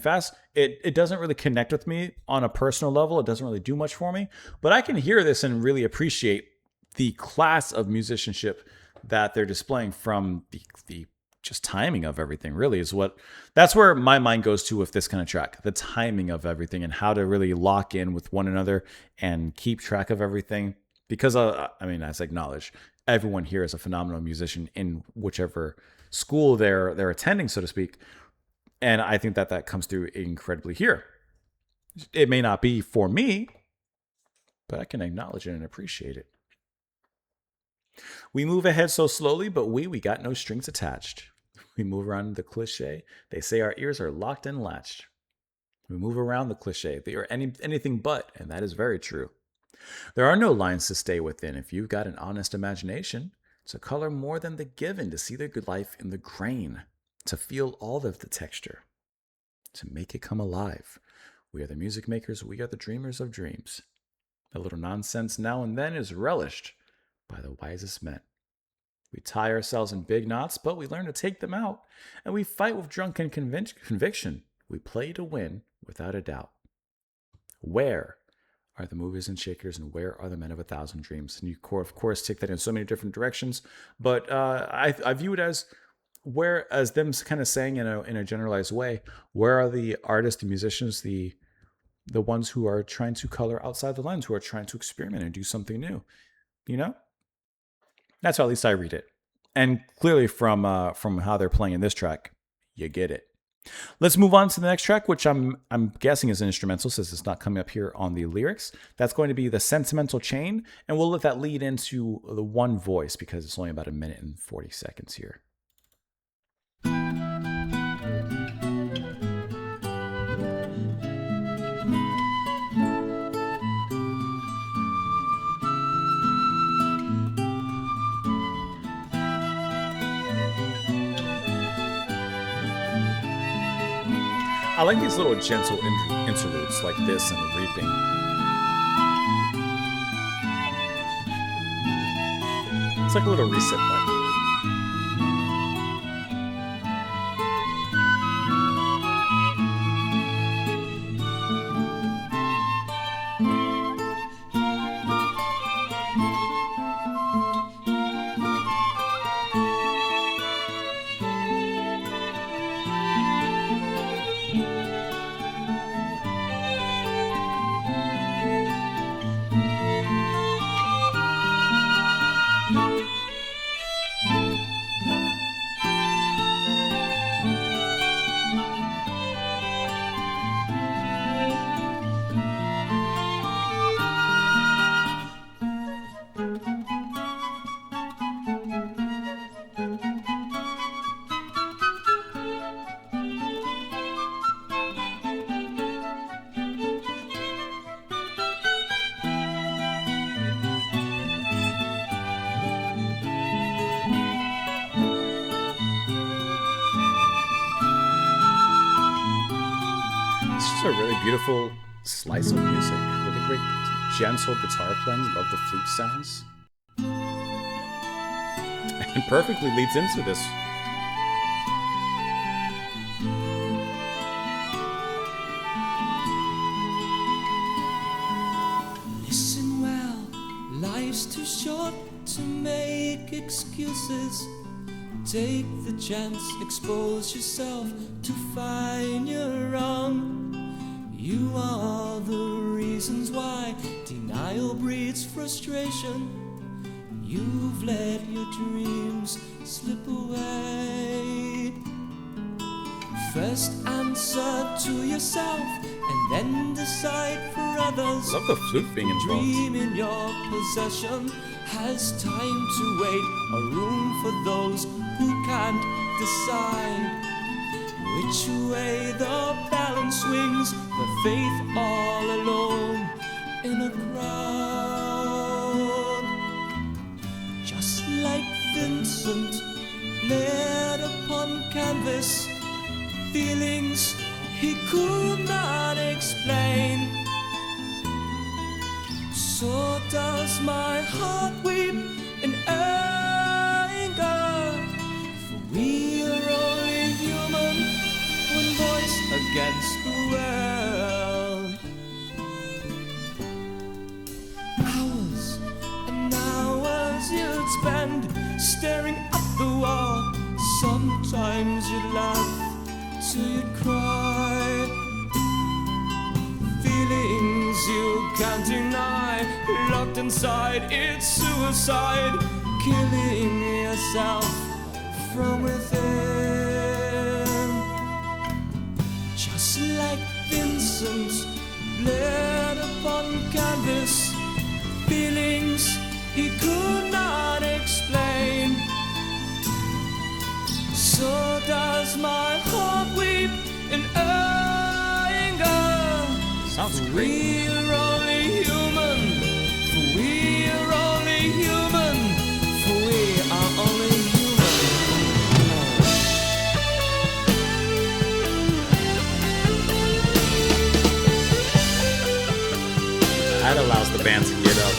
fast, it doesn't really connect with me on a personal level. It doesn't really do much for me. But I can hear this and really appreciate the class of musicianship that they're displaying from the just timing of everything. Really is what that's where my mind goes to with this kind of track. The timing of everything and how to really lock in with one another and keep track of everything. Because I mean, as I acknowledge, everyone here is a phenomenal musician in whichever school they're attending, so to speak. And I think that comes through incredibly here. It may not be for me, but I can acknowledge it and appreciate it. We move ahead so slowly, but we got no strings attached. We move around the cliche. They say our ears are locked and latched. We move around the cliche. They are anything but, and that is very true. There are no lines to stay within. If you've got an honest imagination, to color more than the given, to see the good life in the grain, to feel all of the texture, to make it come alive. We are the music makers. We are the dreamers of dreams. A little nonsense now and then is relished by the wisest men. We tie ourselves in big knots, but we learn to take them out, and we fight with drunken conviction. We play to win without a doubt. Where are the movers and shakers, and where are the men of 1,000 dreams? And you, of course, take that in so many different directions, but I view it as them kind of saying in a generalized way, where are the artists, the musicians, the ones who are trying to color outside the lines, who are trying to experiment and do something new? You know, that's how at least I read it, and clearly from how they're playing in this track, you get it. Let's move on to the next track, which I'm guessing is an instrumental since it's not coming up here on the lyrics. That's going to be The Sentimental Chain, and we'll let that lead into the one voice because it's only about 1 minute and 40 seconds here. I like these little gentle interludes like this and the reaping. It's like a little reset button. A really beautiful slice of music. Really great, gentle guitar playing. Love the flute sounds. And perfectly leads into this. Listen well, life's too short to make excuses. Take the chance, expose yourself to find you're wrong. You are the reasons why denial breeds frustration. You've let your dreams slip away. First answer to yourself and then decide for others. Love the flute being involved. Dream in your possession has time to wait. A room for those who can't decide which way the balance swings. The faith all alone in a crowd. Just like Vincent laid upon canvas feelings he could not explain. So does my heart weep in spend staring at the wall. Sometimes you'd laugh till you'd cry. Feelings you can't deny, locked inside, it's suicide. Killing yourself from within. Just like Vincent bled upon canvas, feelings he could not explain. So does my heart weep in anger. Sounds great. We're only human. We're only human. For we are only human. That allows the band to get up.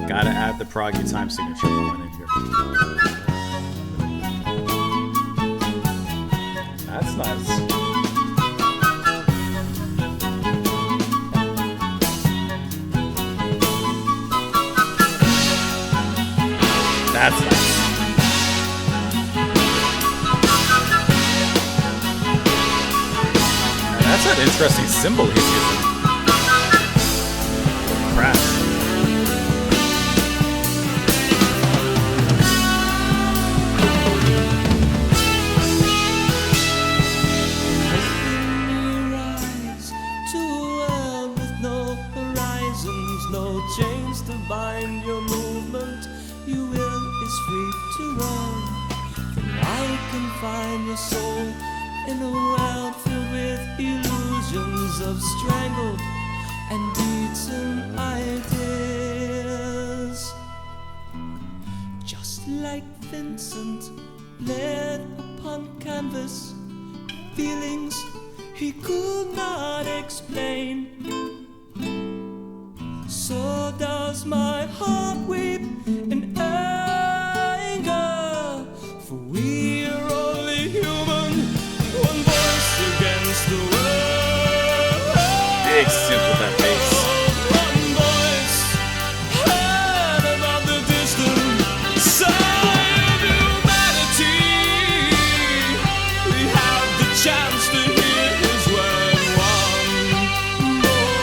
Gotta add the proggy time signature moment in here. That's nice. That's nice. Now that's an interesting symbol he's using. Crash. Chains to bind your movement, your will is free to roam. For I can find your soul in a world filled with illusions of strangled and beaten ideas. Just like Vincent led upon canvas, feelings he could not explain. So does my heart weep in anger. For we're only human, one voice against the world. Big synth with that bass. One voice heard above the distant side of humanity. We have the chance to hear his word one voice.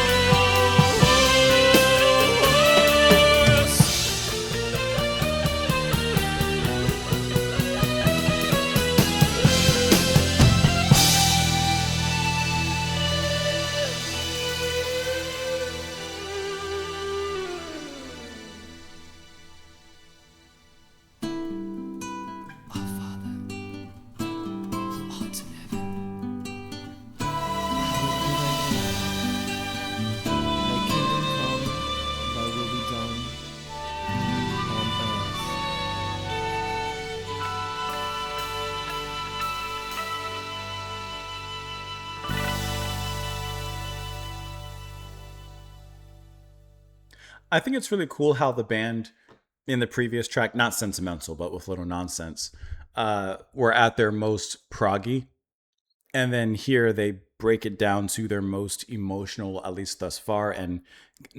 Our Father, who art in heaven, hallowed be thy name. Thy kingdom come, thy will be done on earth. I think it's really cool how the band in the previous track, not sentimental, but with little nonsense, were at their most proggy. And then here they break it down to their most emotional, at least thus far. And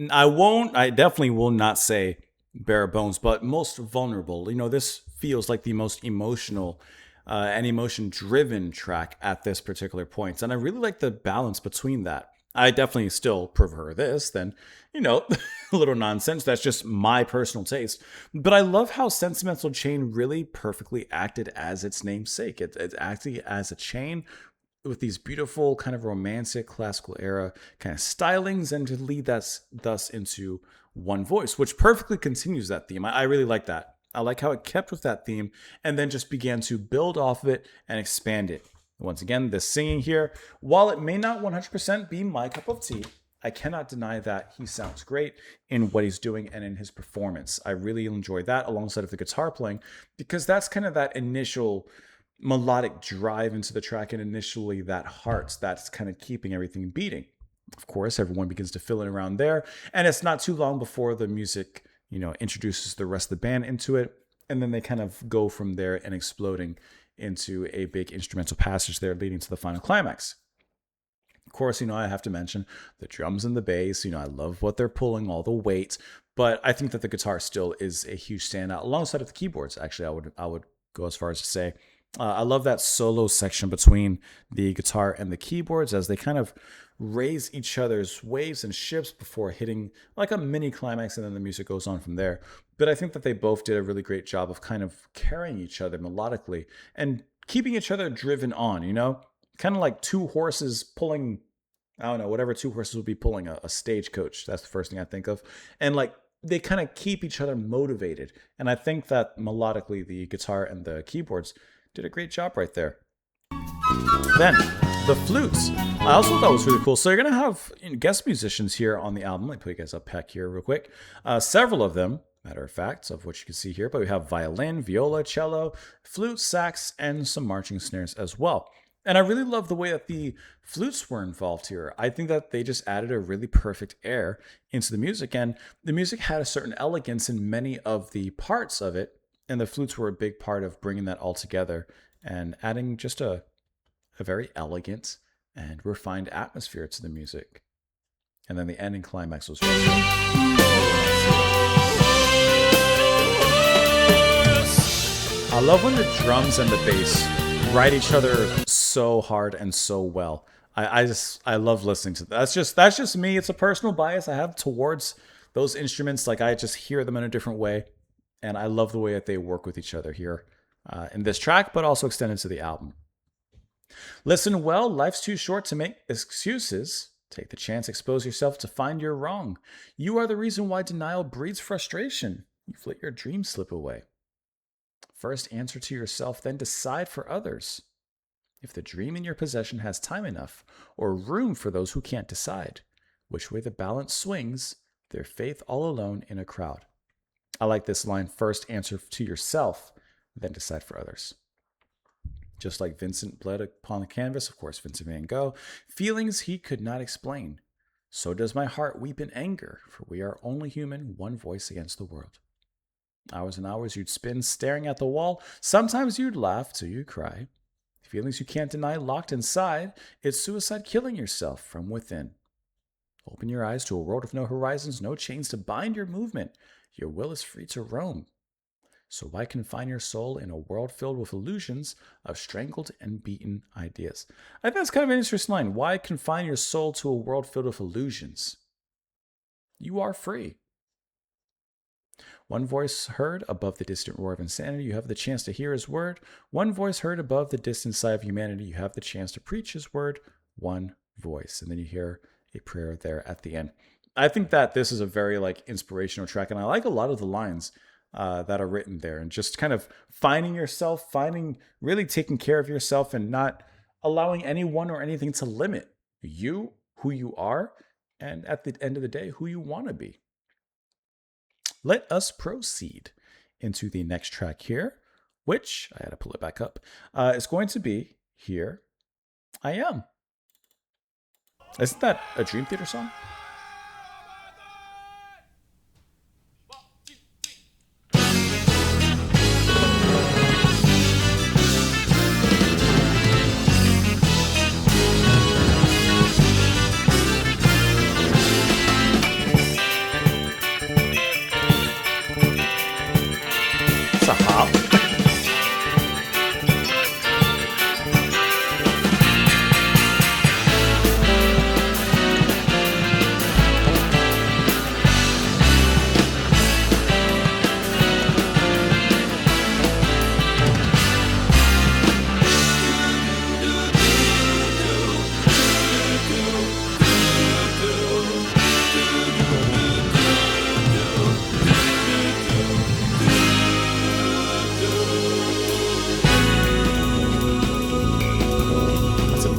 I definitely will not say bare bones, but most vulnerable. You know, this feels like the most emotional and emotion driven track at this particular point. And I really like the balance between that. I definitely still prefer this than, you know, a little nonsense. That's just my personal taste. But I love how Sentimental Chain really perfectly acted as its namesake. It's acting as a chain with these beautiful kind of romantic classical era kind of stylings and to lead us thus into one voice, which perfectly continues that theme. I really like that. I like how it kept with that theme and then just began to build off of it and expand it. Once again, the singing here, while it may not 100% be my cup of tea, I cannot deny that he sounds great in what he's doing and in his performance. I really enjoy that alongside of the guitar playing because that's kind of that initial melodic drive into the track and initially that heart that's kind of keeping everything beating. Of course, everyone begins to fill in around there. And it's not too long before the music, introduces the rest of the band into it. And then they kind of go from there and exploding into a big instrumental passage there leading to the final climax. Of course, I have to mention the drums and the bass. I love what they're pulling, all the weight. But I think that the guitar still is a huge standout alongside of the keyboards. Actually, I would go as far as to say I love that solo section between the guitar and the keyboards as they kind of raise each other's waves and shifts before hitting like a mini climax, and then the music goes on from there. But I think that they both did a really great job of kind of carrying each other melodically and keeping each other driven on, kind of like two horses pulling, I don't know, whatever two horses would be pulling, a stagecoach. That's the first thing I think of. And like they kind of keep each other motivated. And I think that melodically the guitar and the keyboards did a great job right there. Then the flutes. I also thought was really cool. So you're going to have guest musicians here on the album. Let me put you guys up back here real quick. Several of them, matter of fact, of which you can see here. But we have violin, viola, cello, flute, sax, and some marching snares as well. And I really love the way that the flutes were involved here. I think that they just added a really perfect air into the music. And the music had a certain elegance in many of the parts of it. And the flutes were a big part of bringing that all together and adding just a very elegant and refined atmosphere to the music. And then the ending climax was really good. I love when the drums and the bass ride each other so hard and so well. I love listening to that. That's just me. It's a personal bias I have towards those instruments. Like I just hear them in a different way. And I love the way that they work with each other here in this track, but also extended to the album. Listen well, life's too short to make excuses. Take the chance, expose yourself to find you're wrong. You are the reason why denial breeds frustration. You've let your dreams slip away. First answer to yourself, then decide for others. If the dream in your possession has time enough or room for those who can't decide, which way the balance swings, their faith all alone in a crowd. I like this line, first answer to yourself, then decide for others. Just like Vincent bled upon the canvas, of course, Vincent van Gogh, feelings he could not explain. So does my heart weep in anger, for we are only human, one voice against the world. Hours and hours you'd spend staring at the wall. Sometimes you'd laugh till you'd cry. Feelings you can't deny locked inside. It's suicide killing yourself from within. Open your eyes to a world with no horizons, no chains to bind your movement. Your will is free to roam. So why confine your soul in a world filled with illusions of strangled and beaten ideas? I think that's kind of an interesting line. Why confine your soul to a world filled with illusions? You are free. One voice heard above the distant roar of insanity, you have the chance to hear his word. One voice heard above the distant sigh of humanity, you have the chance to preach his word. One voice. And then you hear a prayer there at the end. I think that this is a very inspirational track, and I like a lot of the lines that are written there, and just kind of finding yourself, really taking care of yourself, and not allowing anyone or anything to limit you, who you are, and at the end of the day, who you want to be. Let us proceed into the next track here, which I had to pull it back up. It's going to be Here I Am. Isn't that a Dream Theater song? It's a hop.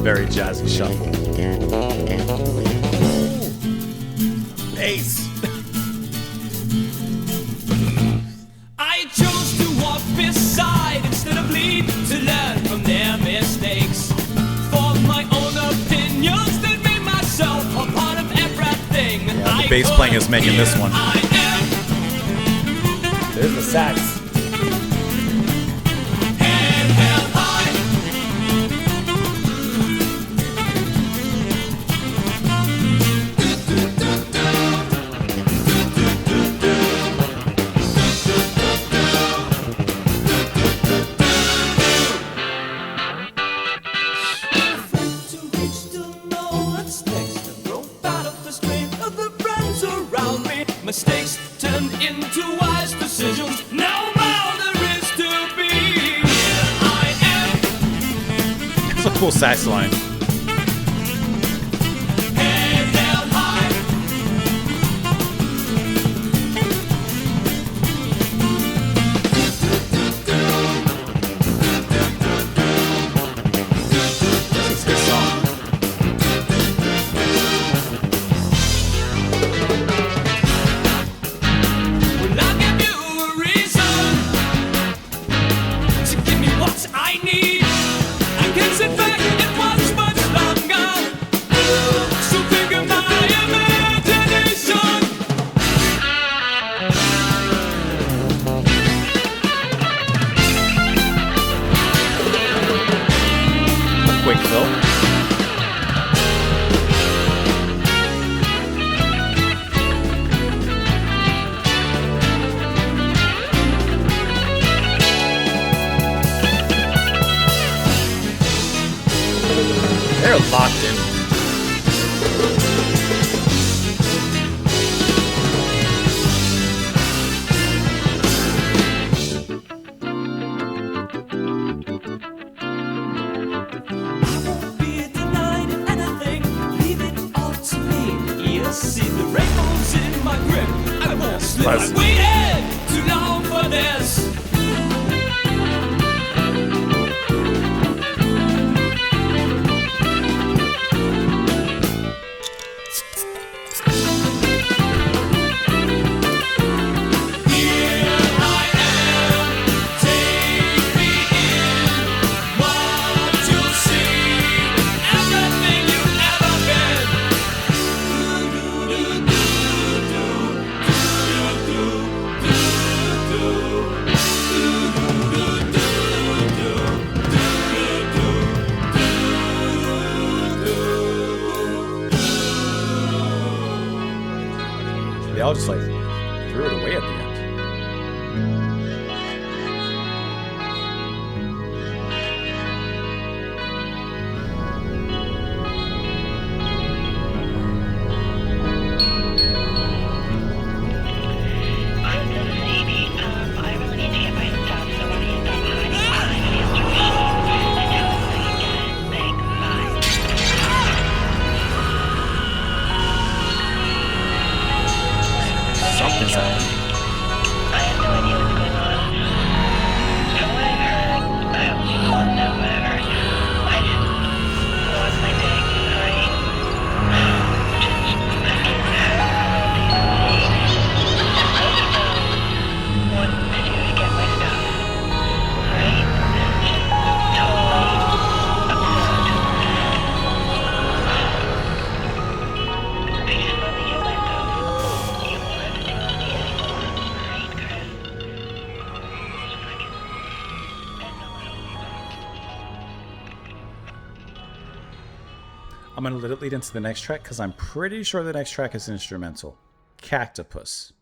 Very jazzy shuffle. Bass. I chose to walk beside instead of lead, to learn from their mistakes. For my own opinions that made myself a part bass playing as Meg in this one. There's the sax. Mistakes turned into wise decisions. Now more there is to be. Here I am. That's a cool sax line. Head held high. This is his song. Well, I'll give you a reason to give me what I need. I can sit back and watch much longer. So think of my imagination. Quick fill. They're locked in. Be denied anything, leave it all to me. You'll see the rainbows in my grip. I won't slip. I Nice. waited too long for this. Here I am, take me in. What you'll see, everything you've ever been. They all just like threw it away at the end. This is Amy. I really need to get my stuff, so why don't you stop hiding behind the instructions and tell us when you get it. Thanks. Bye. Something's happening. I have no idea what's going on. From what I've heard, I hope you won't know whatever. I just lost my thing, alright? Just fucking have all these things. I just know what to do to get my stuff. Alright? Just totally absurd. I just love you, Linda. You won't have to do with me anymore. Alright, Chris? Just fucking bend a little. I'm gonna let it lead into the next track because I'm pretty sure the next track is instrumental. Cactopus.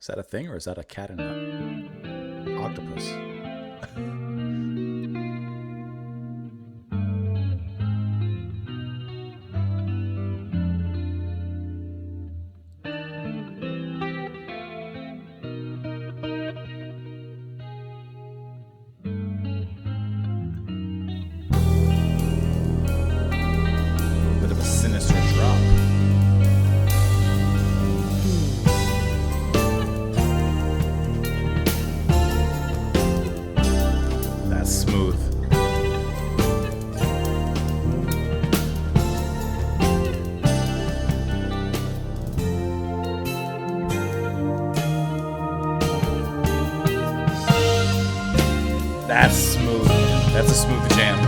Is that a thing or is that a cat and a octopus? Bit of a sinister drop. That's smooth. That's smooth. That's a smooth jam.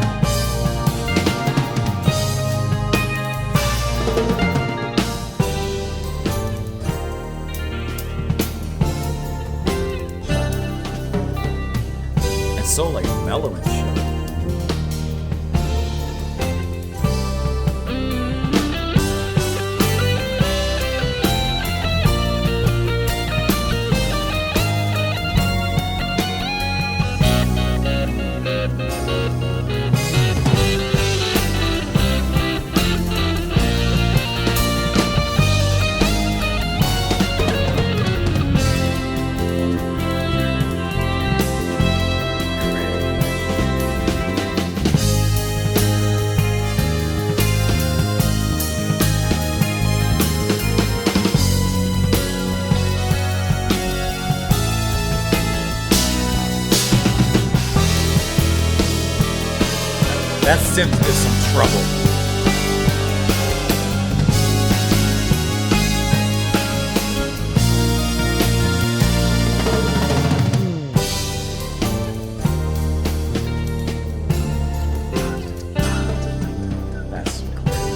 synth is some trouble. That's great.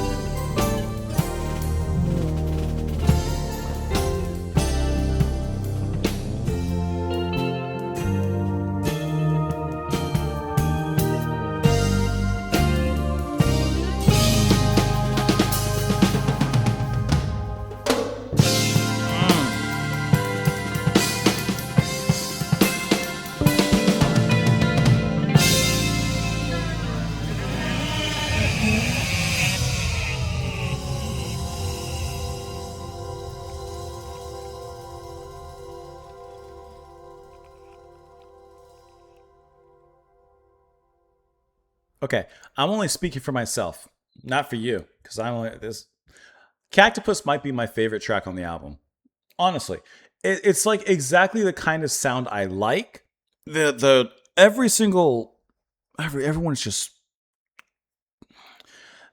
Okay, I'm only speaking for myself, not for you, because I'm only this. Cactopus might be my favorite track on the album. Honestly, it's like exactly the kind of sound I like. The every single everyone is just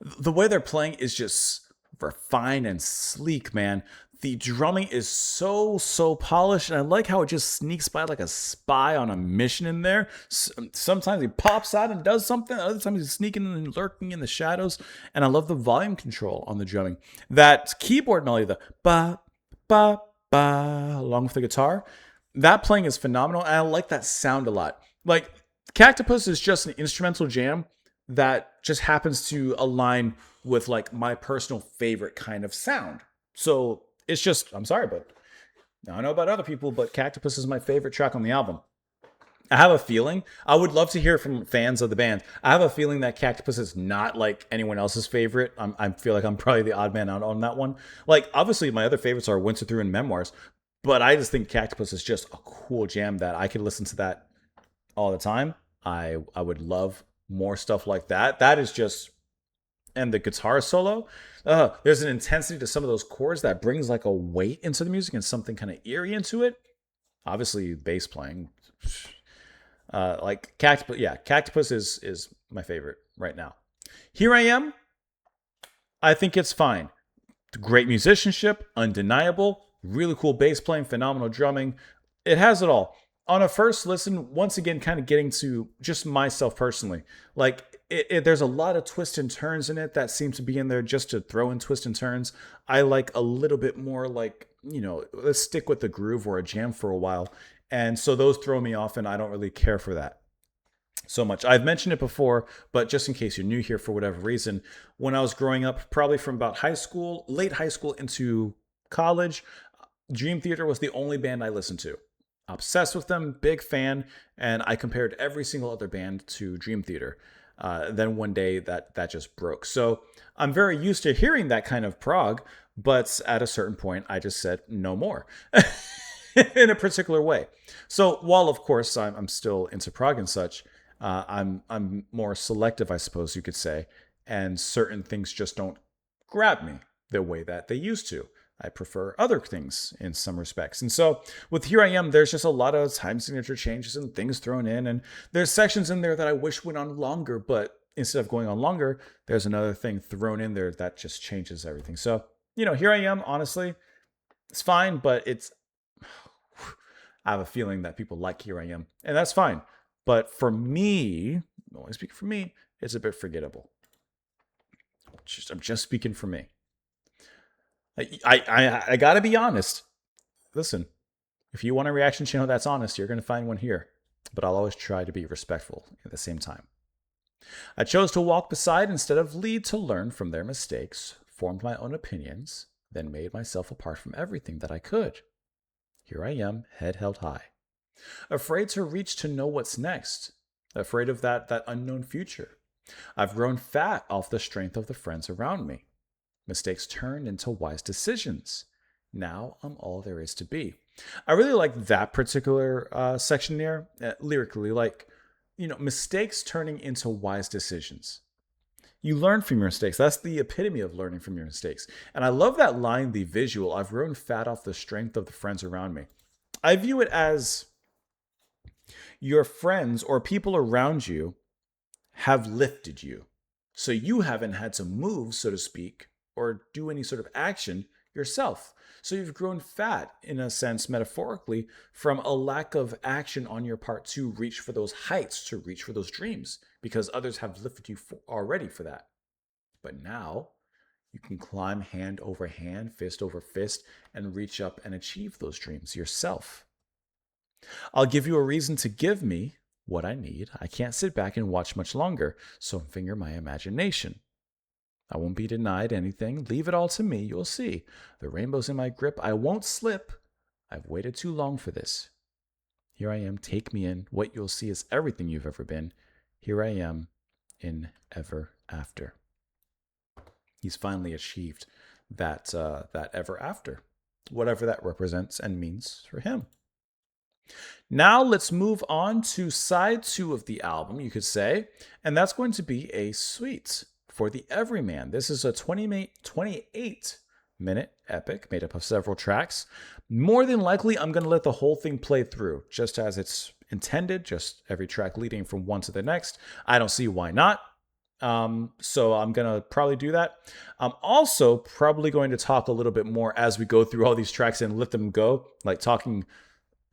the way they're playing is just refined and sleek, man. The drumming is so polished, and I like how it just sneaks by like a spy on a mission in there. Sometimes he pops out and does something. Other times he's sneaking and lurking in the shadows. And I love the volume control on the drumming. That keyboard melody, the ba ba ba, along with the guitar, that playing is phenomenal. And I like that sound a lot. Like Cactopus is just an instrumental jam that just happens to align with like my personal favorite kind of sound. So it's just, I'm sorry, but I don't know about other people, but Cactopus is my favorite track on the album. I have a feeling, I would love to hear from fans of the band. I have a feeling that Cactopus is not like anyone else's favorite. I feel like I'm probably the odd man out on that one. Like, obviously, my other favorites are Winter Through and Memoirs, but I just think Cactopus is just a cool jam that I could listen to that all the time. I would love more stuff like that. That is just, and the guitar solo, there's an intensity to some of those chords that brings like a weight into the music and something kind of eerie into it. Obviously, bass playing, like Cactopus. Yeah, Cactopus is my favorite right now. Here I Am. I think it's fine. Great musicianship, undeniable. Really cool bass playing, phenomenal drumming. It has it all. On a first listen, once again, kind of getting to just myself personally, like there's a lot of twists and turns in it that seem to be in there just to throw in twists and turns. I like a little bit more like, let's stick with the groove or a jam for a while. And so those throw me off, and I don't really care for that so much. I've mentioned it before, but just in case you're new here for whatever reason, when I was growing up, probably from about late high school into college, Dream Theater was the only band I listened to. Obsessed with them, big fan, and I compared every single other band to Dream Theater. Then one day that just broke. So I'm very used to hearing that kind of prog, but at a certain point I just said no more in a particular way. So while of course I'm still into prog and such, I'm more selective, I suppose you could say, and certain things just don't grab me the way that they used to. I prefer other things in some respects. And so with Here I Am, there's just a lot of time signature changes and things thrown in. And there's sections in there that I wish went on longer, but instead of going on longer, there's another thing thrown in there that just changes everything. So, Here I Am, honestly, it's fine, but I have a feeling that people like Here I Am, and that's fine. But for me, only speaking for me, it's a bit forgettable. I'm just speaking for me. I gotta be honest. Listen, if you want a reaction channel that's honest, you're gonna find one here. But I'll always try to be respectful at the same time. I chose to walk beside instead of lead to learn from their mistakes, formed my own opinions, then made myself apart from everything that I could. Here I am, head held high. Afraid to reach to know what's next. Afraid of that unknown future. I've grown fat off the strength of the friends around me. Mistakes turned into wise decisions. Now I'm all there is to be. I really like that particular section there, lyrically, like, mistakes turning into wise decisions. You learn from your mistakes. That's the epitome of learning from your mistakes. And I love that line, the visual, I've grown fat off the strength of the friends around me. I view it as your friends or people around you have lifted you. So you haven't had to move, so to speak, or do any sort of action yourself. So you've grown fat, in a sense, metaphorically, from a lack of action on your part to reach for those heights, to reach for those dreams, because others have lifted you already for that. But now you can climb hand over hand, fist over fist, and reach up and achieve those dreams yourself. I'll give you a reason to give me what I need. I can't sit back and watch much longer, so finger my imagination. I won't be denied anything. Leave it all to me. You'll see. The rainbow's in my grip. I won't slip. I've waited too long for this. Here I am. Take me in. What you'll see is everything you've ever been. Here I am in ever after. He's finally achieved that ever after, whatever that represents and means for him. Now let's move on to side 2 of the album, you could say, and that's going to be a suite for the Everyman. This is a 28-minute epic made up of several tracks. More than likely, I'm going to let the whole thing play through, just as it's intended, just every track leading from one to the next. I don't see why not. So I'm going to probably do that. I'm also probably going to talk a little bit more as we go through all these tracks and let them go, like talking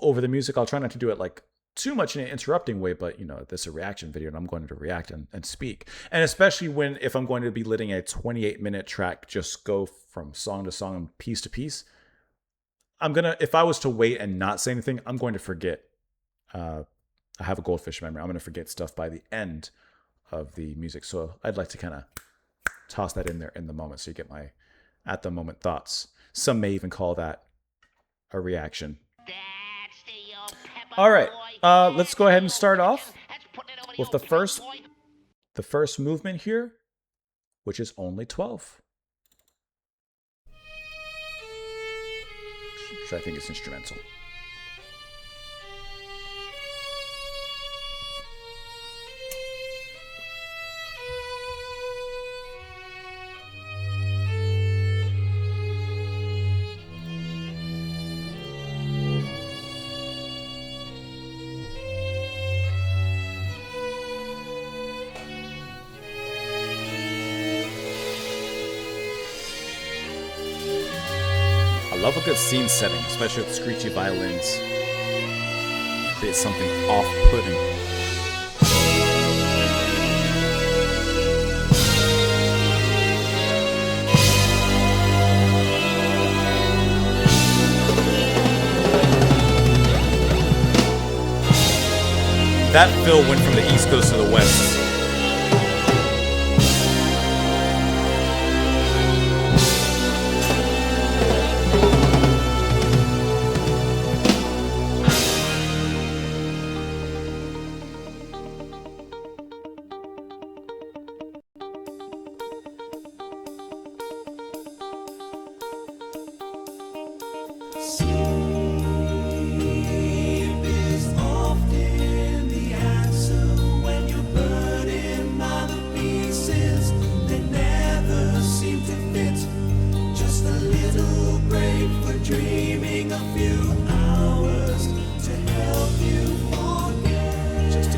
over the music. I'll try not to do it like too much in an interrupting way, but this is a reaction video and I'm going to react and speak. And especially if I'm going to be letting a 28-minute track just go from song to song and piece to piece, if I was to wait and not say anything, I'm going to forget. I have a goldfish memory. I'm going to forget stuff by the end of the music. So I'd like to kind of toss that in there in the moment so you get my at the moment thoughts. Some may even call that a reaction. All right, let's go ahead and start off with the first movement here, which is only 12. Which I think is instrumental. I love a good scene setting, especially with screechy violins. Create something off-putting. That fill went from the East Coast to the West.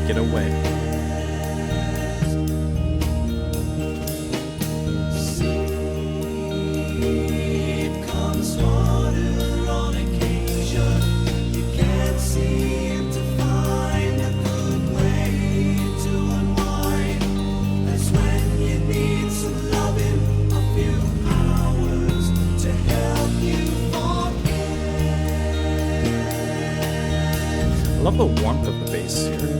Get away. Sleep comes harder on occasion. You can't seem to find a good way to unwind. That's when you need some loving, a few hours to help you forget. I love the warmth of the bass here.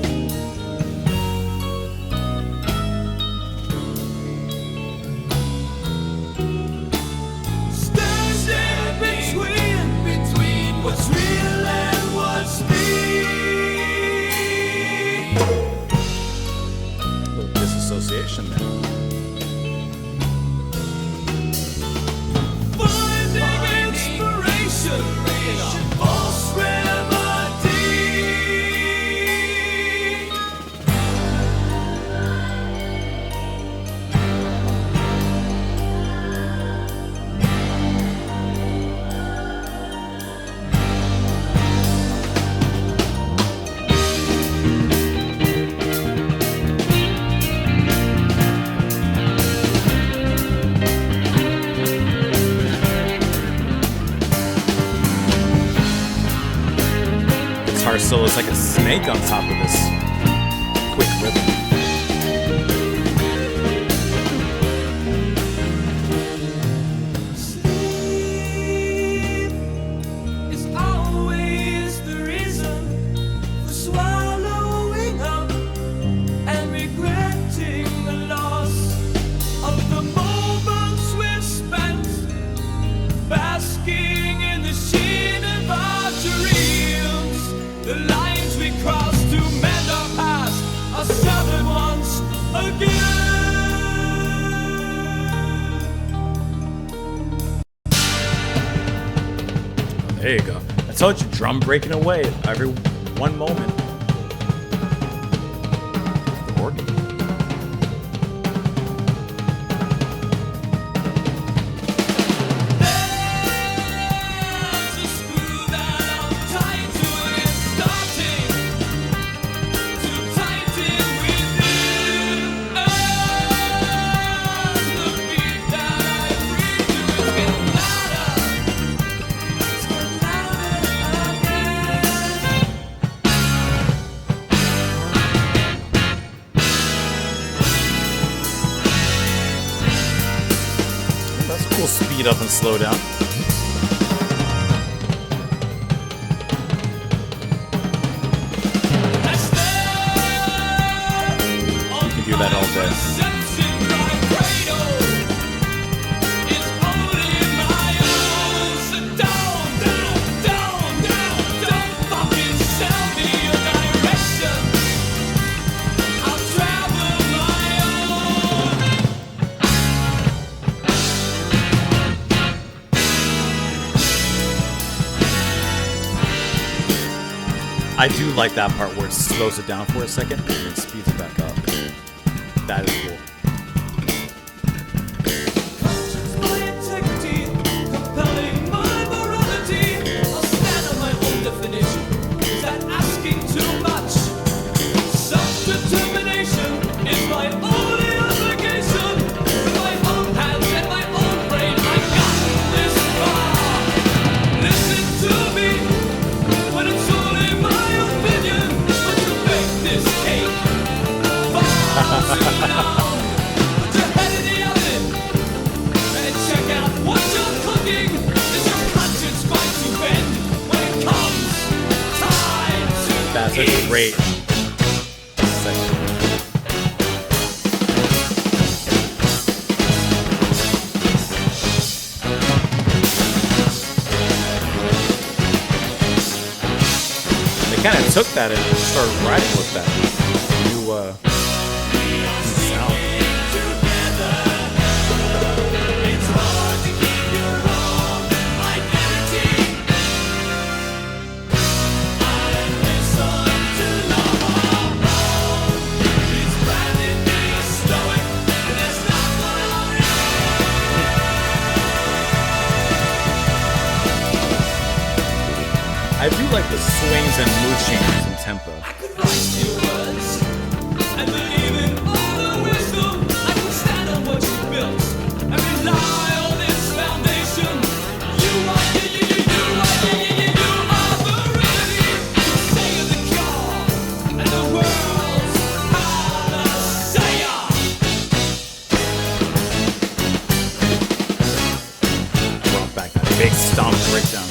What's real and what's me? A little disassociation there. Finding inspiration in a false remedy. guitar solo is like a snake on top of this quick rhythm. Sleep is always the reason for swallowing up and regretting the loss of the moments we've spent basking in the sheen of our dreams. The lines we cross to mend our past are severed once again. There you go. I told you, drum breaking away every one moment. The organ. There's a screw that I'm tied to and it's starting to tighten within. And the beat that I breathe to is getting louder. It's getting louder again. That's cool. Speed up and slow down. You can do that all day. I do like that part where it slows it down for a second and then speeds it back up. That is cool. That's a great section. They kind of took that and started writing with that new sound. I do like the swings and mood changes in tempo. Brought back that big stomp breakdown.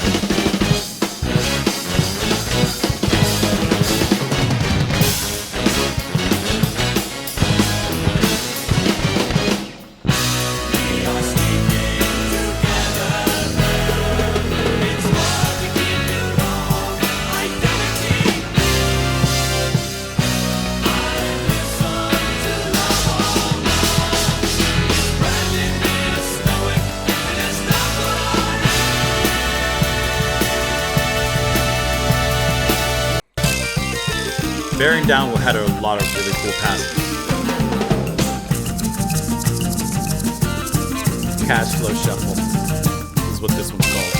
Bearing Down had a lot of really cool passages. Cash Flow Shuffle is what this one's called.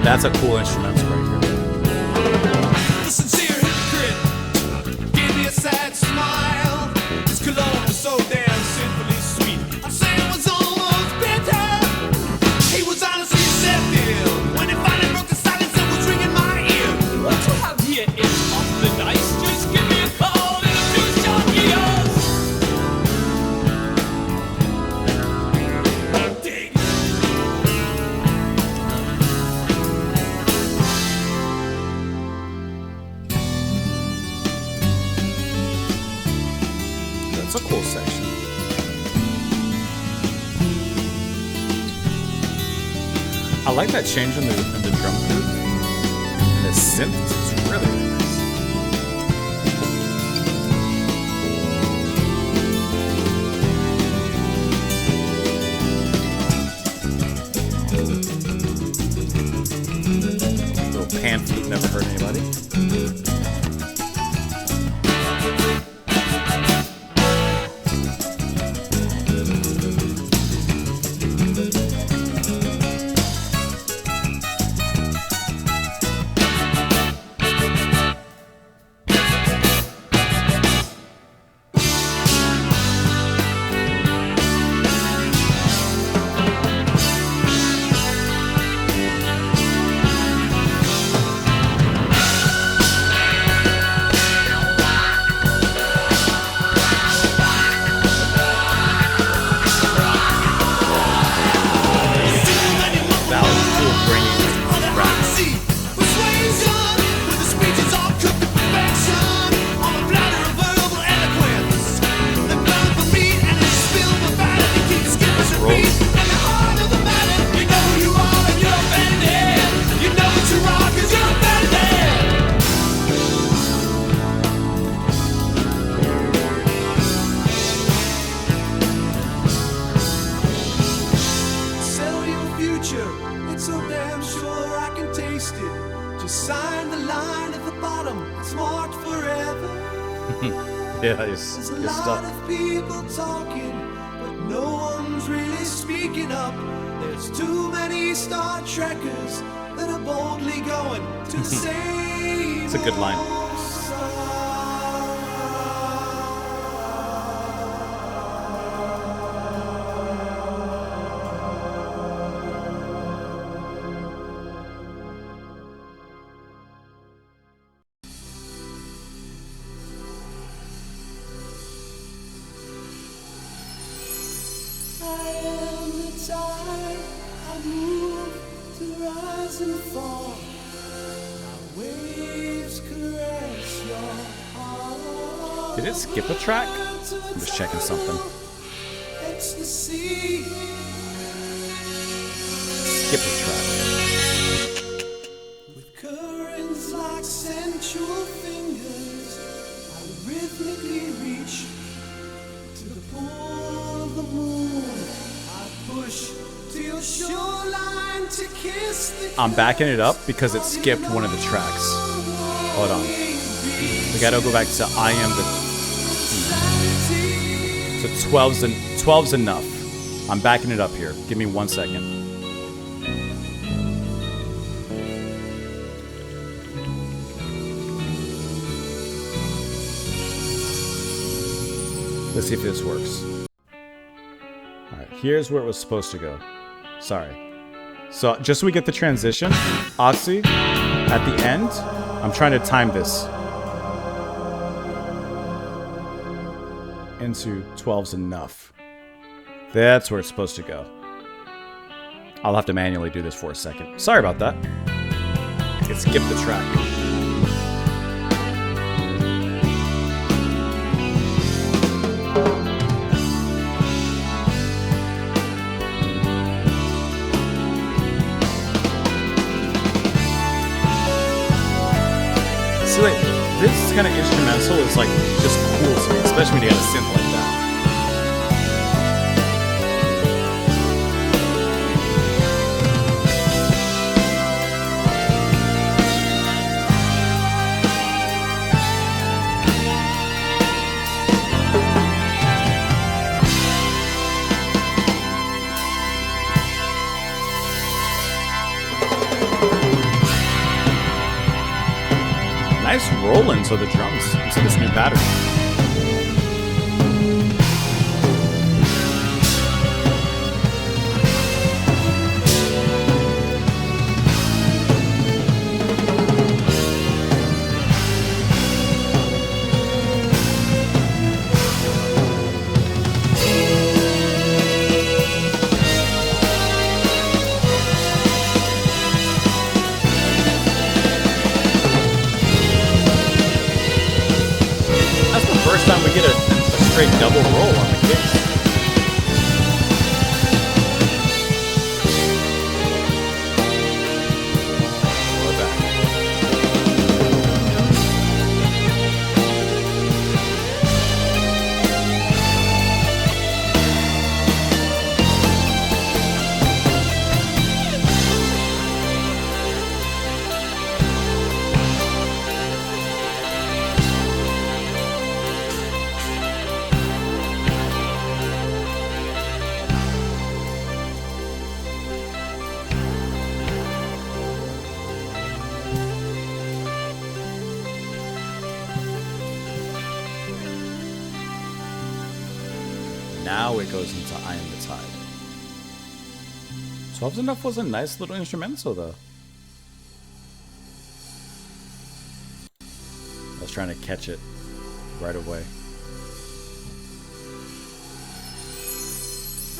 That's a cool instrumental right here. The sincere hypocrite gave me a sad smile. His cologne was so damn sinfully sweet. I'd say it was almost bitter. He was honestly deceptive when he finally broke the silence that was ringing my ear. What you have here is awfully nice. Just give me a call in a few short years. Dig. That's a cool section. I like that change in the drum group. The synth is really nice. Little pan flute never hurt anybody. It's so damn sure I can taste it. Just sign the line at the bottom. It's marked forever. Yeah, There's a lot of people talking, but no one's really speaking up. There's too many Star Trekkers that are boldly going to the same. It's a good line. I am the tide, I move to rise and fall. My waves caress your heart. Did it skip a track? I'm just checking something. Ecstasy. Skip a track. With currents like sensual fingers, I rhythmically reach to the pool of the moon. I push to your shoreline to kiss the I'm backing it up because it skipped one of the tracks. Hold on. We gotta go back to I am the. So 12's enough. I'm backing it up here. Give me 1 second. Let's see if this works. Alright, here's where it was supposed to go. Sorry. So just so we get the transition, Oxy, at the end, I'm trying to time this into 12's enough. That's where it's supposed to go. I'll have to manually do this for a second. Sorry about that. It skipped the track. So like, this kind of instrumental is like just cool to me, especially when you got a synth like that. Rollins of the drums into this new pattern. First time we get a straight double roll on the kicks. We're back. Now it goes into I Am the Tide. 12's Enough was a nice little instrumental, though. I was trying to catch it right away.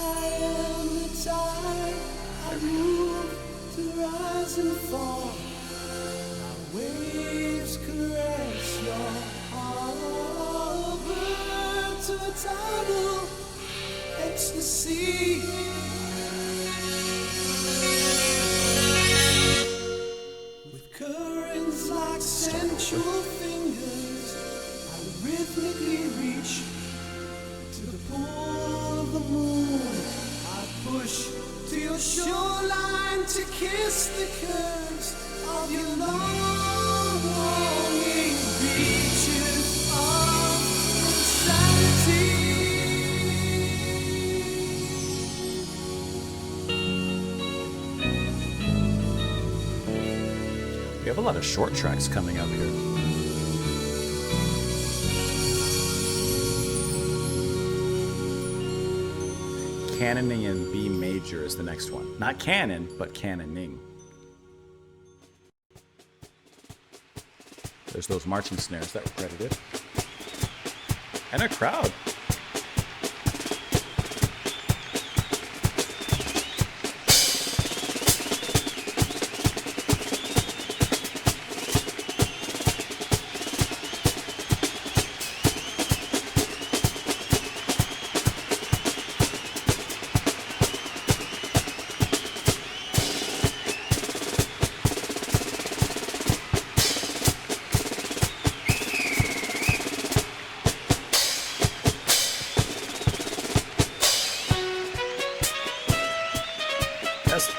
I am the tide, I move to rise and fall. My waves caress your harbor to a tidal ecstasy. With currents like sensual fingers, I rhythmically reach to the pool of the moon. I push to your shoreline to kiss the curves of your longing beaches of insanity. We have a lot of short tracks coming up here. Cannoning in B major is the next one. Not canon, but cannoning. There's those marching snares that were credited. And a crowd.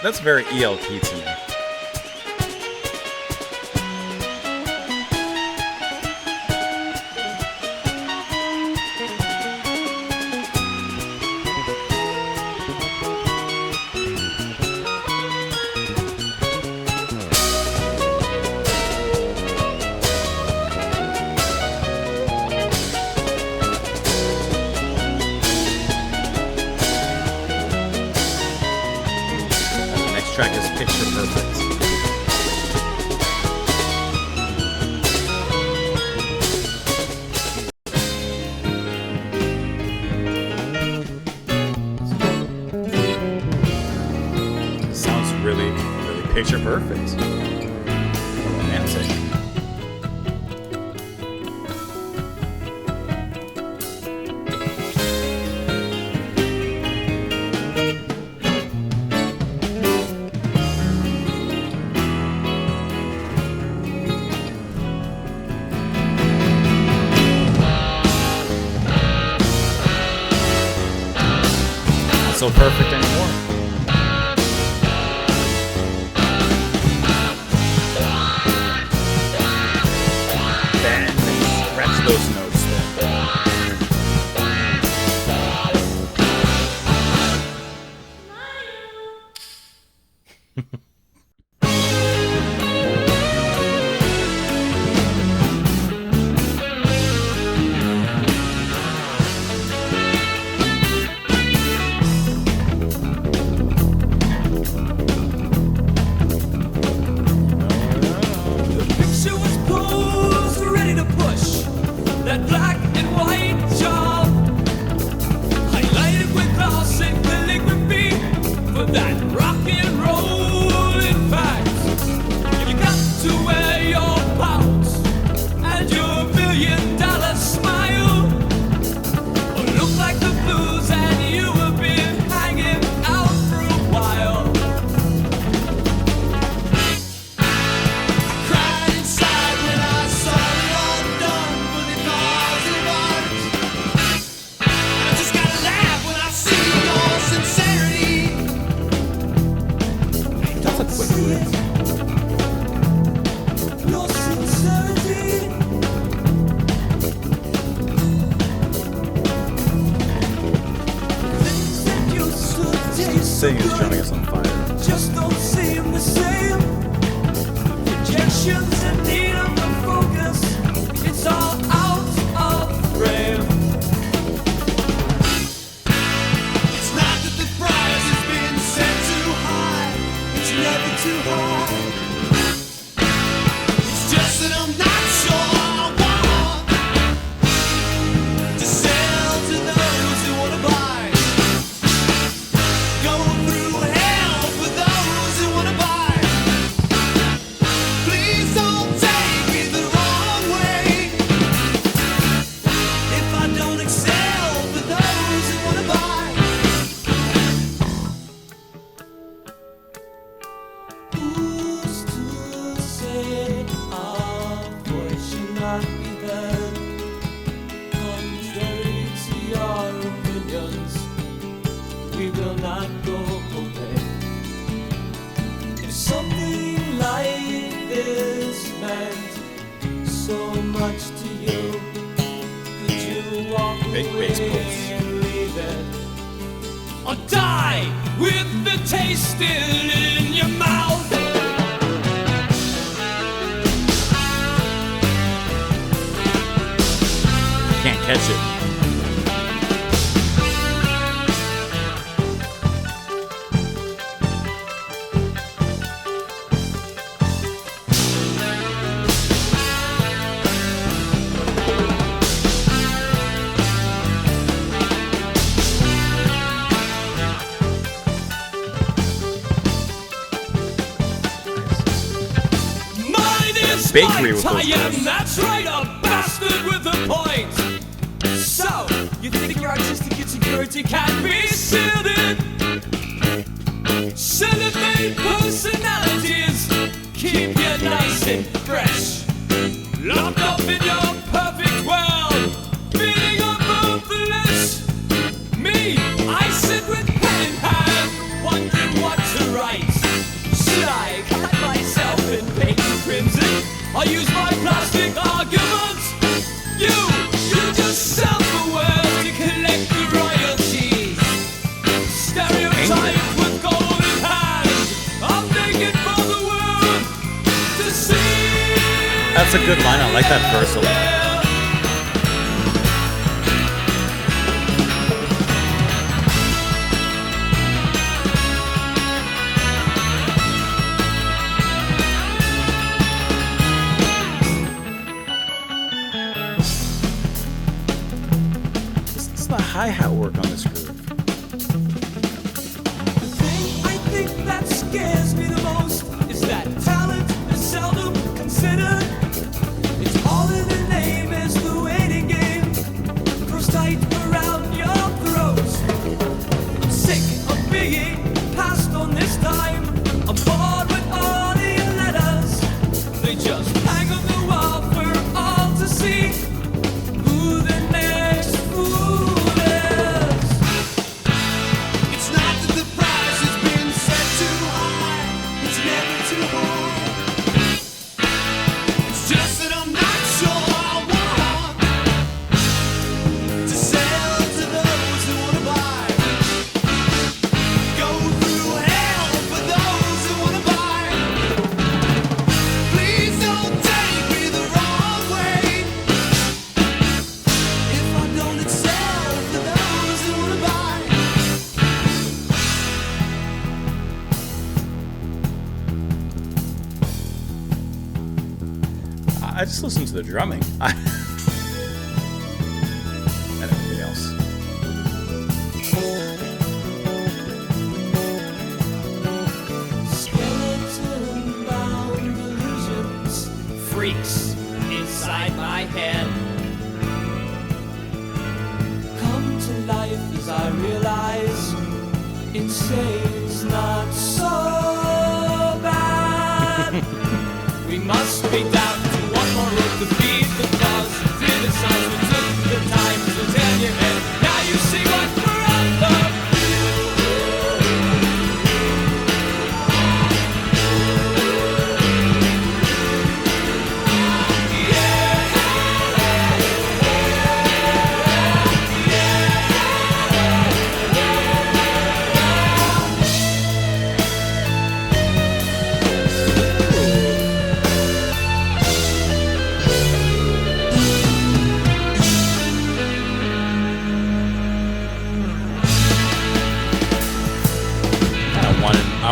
That's very ELP to me. Track is picture perfect. Sounds really, really picture perfect. Romantic. So perfect anymore. Bend and stretch those notes there. saying is drumming us on fire. just don't seem the same. Projections in need of the focus. It's all out of frame. It's not that the price has been set too high. It's never too high. It's just that I'm not sure I want to sell to those who want to buy. Go through hell for those who want to buy. Please don't take me the wrong way. If I don't excel for those who want to buy. Who's to say our voice should not be heard? Contrary to your opinions, we will not go away. If something like this meant so much to you, could you walk Big away bass pulse. and leave it? Or die with the taste still in your mouth? Can't catch it. Mine is Bakery with spite, those I am, guys. that's right, a bastard with a point. So, you think your artistic insecurity can be sealed in? Celibate personalities keep you nice and fresh. Locked up in your perfect world, feeling above the list. Me, I sit with pen in hand, wondering what to write. Should I cut myself in pink and crimson, or use my plastic arguments? You just self-aware to collect the royalties. Stereotyped with golden hand, I'm naked for the world to see. That's a good line. I like that verse a lot. It's the hi-hat work on this groove. The thing I think that scares me the most is that talent is seldom considered. It's all in the name as the waiting game grows tight around your throat. I'm sick of being passed on this time. I'm bored with all the letters. They just hang on the wall for all to see. Who the next fool is. It's not that the price has been set too high. It's never too high. It's just that I'm not sure I want to sell to those who want to buy. Go through hell for those who want to buy. Please don't take me the wrong way. If I don't excel for those who want to buy. I just listen to the drumming. And everything else. Skeleton-bound illusions, freaks inside my head, come to life as I realize insane's not so bad. We must be down to one more road to feed the cause. Feel the sounds we took the time to tell you, and now you see what we're after.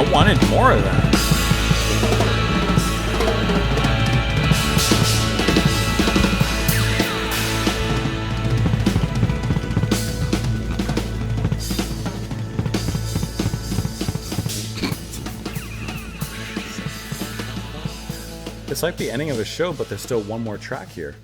I wanted more of that. It's like the ending of a show, but there's still one more track here.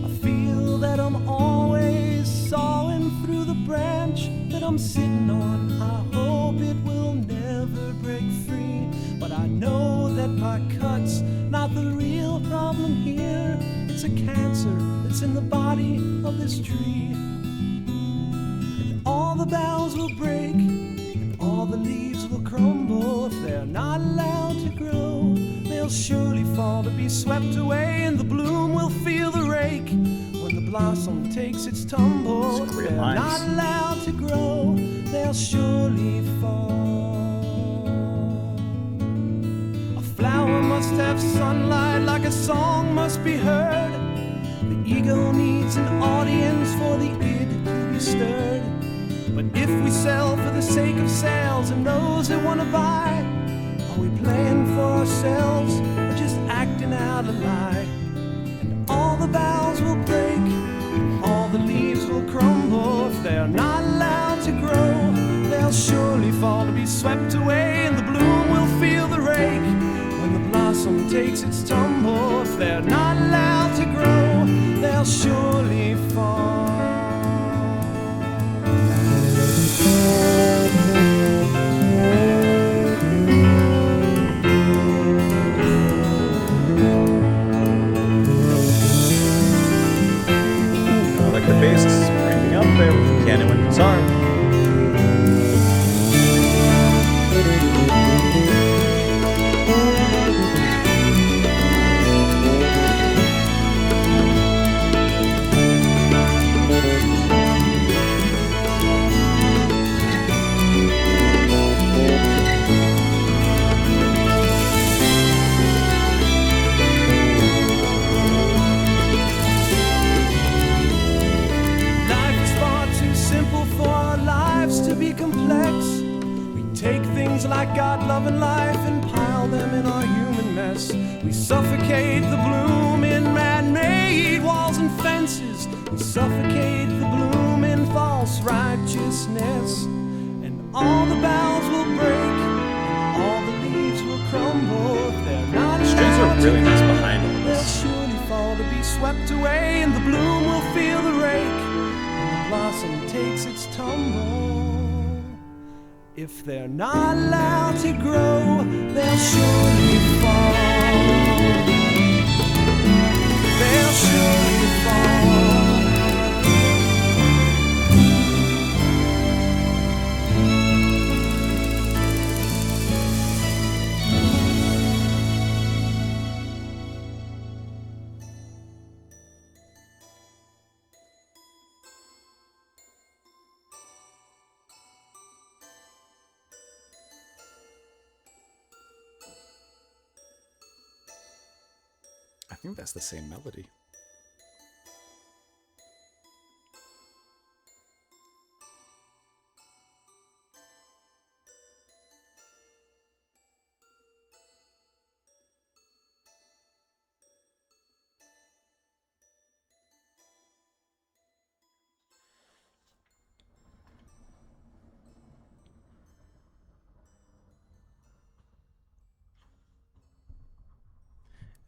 I feel that I'm always sawing through the branch that I'm sitting on. I hope it will never break free, but I know that my cut's not the real problem here. It's a cancer that's in the body of this tree. And all the boughs will break, and all the leaves will crumble. If they're not allowed to grow, they'll surely fall to be swept away, and the bloom will feel the rake when the blossom takes its tumble. If they're not allowed to grow, they'll surely fall. A flower must have sunlight like a song must be heard. The ego needs an audience for the id to be stirred. But if we sell for the sake of sales and those that want to buy, are we playing for ourselves or just acting out a lie? And all the boughs will break, and all the leaves will crumble. If they're not allowed to grow, they'll surely fall to be swept away, and the bloom will feel the rake when the blossom takes its tumble. If they're not allowed to grow, they'll surely fall. I like the bass cranking up there with the piano and guitar. Life is far too simple for our lives to be complex. We take things like God, love, and life and pile them in our human mess. We suffocate the bloom in man-made walls and fences. We suffocate the bloom in false righteousness. And all the boughs will break, and all the leaves will crumble. If they're not The strings are allowed really to nice grow, behind all they'll this. surely fall to be swept away, and the bloom will feel the rake when the blossom takes its tumble. If they're not allowed to grow, they'll surely fall. They'll surely fall. I think that's the same melody.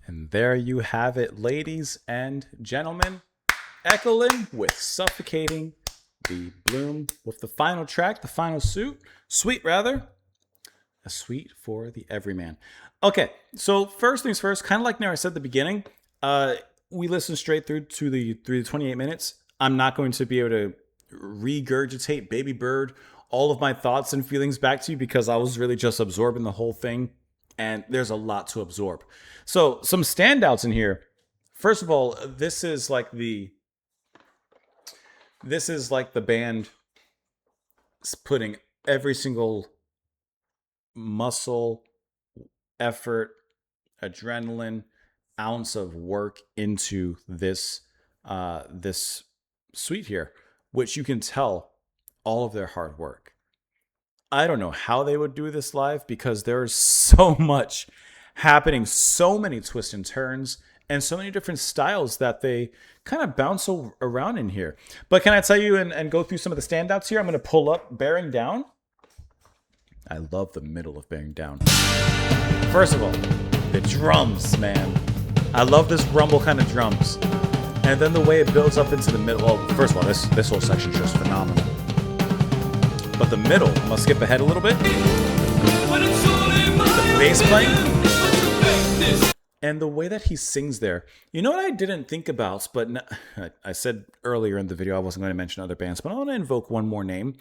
And there you have it, ladies and gentlemen. Echolyn with Suffocating, the Bloom with the final track, the final suite rather. A suite for the everyman. Okay, so first things first, kind of like I said at the beginning, we listened straight through to the 28 minutes. I'm not going to be able to regurgitate Baby Bird, all of my thoughts and feelings back to you because I was really just absorbing the whole thing, and there's a lot to absorb. So some standouts in here. First of all, this is like the band putting every single muscle, effort, adrenaline, ounce of work into this suite here, which you can tell all of their hard work. I don't know how they would do this live because there's so much happening, so many twists and turns, and so many different styles that they kind of bounce around in here. But can I tell you and go through some of the standouts here? I'm going to pull up Bearing Down. I love the middle of Bearing Down. First of all, the drums, man. I love this rumble kind of drums. And then the way it builds up into the middle. Well, first of all, this whole section is just phenomenal. But the middle, I'm going to skip ahead a little bit. The bass playing. And the way that he sings there. You know what I didn't think about, but I said earlier in the video I wasn't going to mention other bands, but I want to invoke one more name.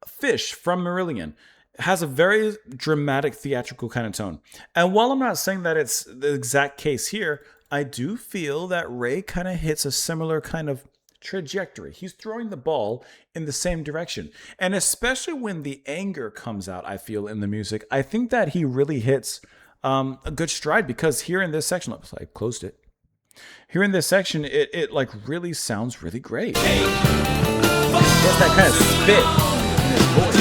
Fish from Marillion has a very dramatic theatrical kind of tone. And while I'm not saying that it's the exact case here, I do feel that Ray kind of hits a similar kind of trajectory. He's throwing the ball in the same direction. And especially when the anger comes out, I feel, in the music, I think that he really hits a good stride, because here in this section, oops, I closed it. Here in this section, it like really sounds really great. He has that kind of spit in his voice.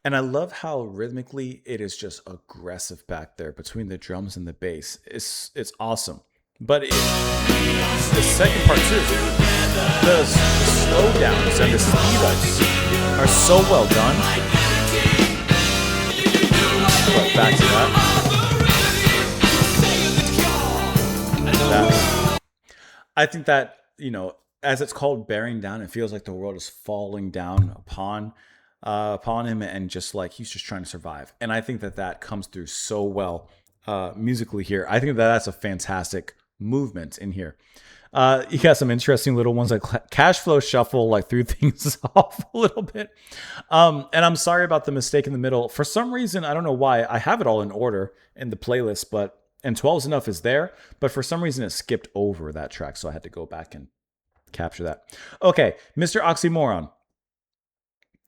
And I love how rhythmically it is just aggressive back there between the drums and the bass. It's awesome. But the second part too, the slowdowns and the speed ups are so well done. But back to that. I think that, you know, as it's called Bearing Down, it feels like the world is falling down upon him, and just like he's just trying to survive. And I think that comes through so well musically here. I think that's a fantastic movement in here. You got some interesting little ones like Cash Flow Shuffle, like threw things off a little bit. And I'm sorry about the mistake in the middle. For some reason, I don't know why, I have it all in order in the playlist, and 12's Enough is there, but for some reason it skipped over that track, so I had to go back and capture that. Okay, Mr. Oxymoron.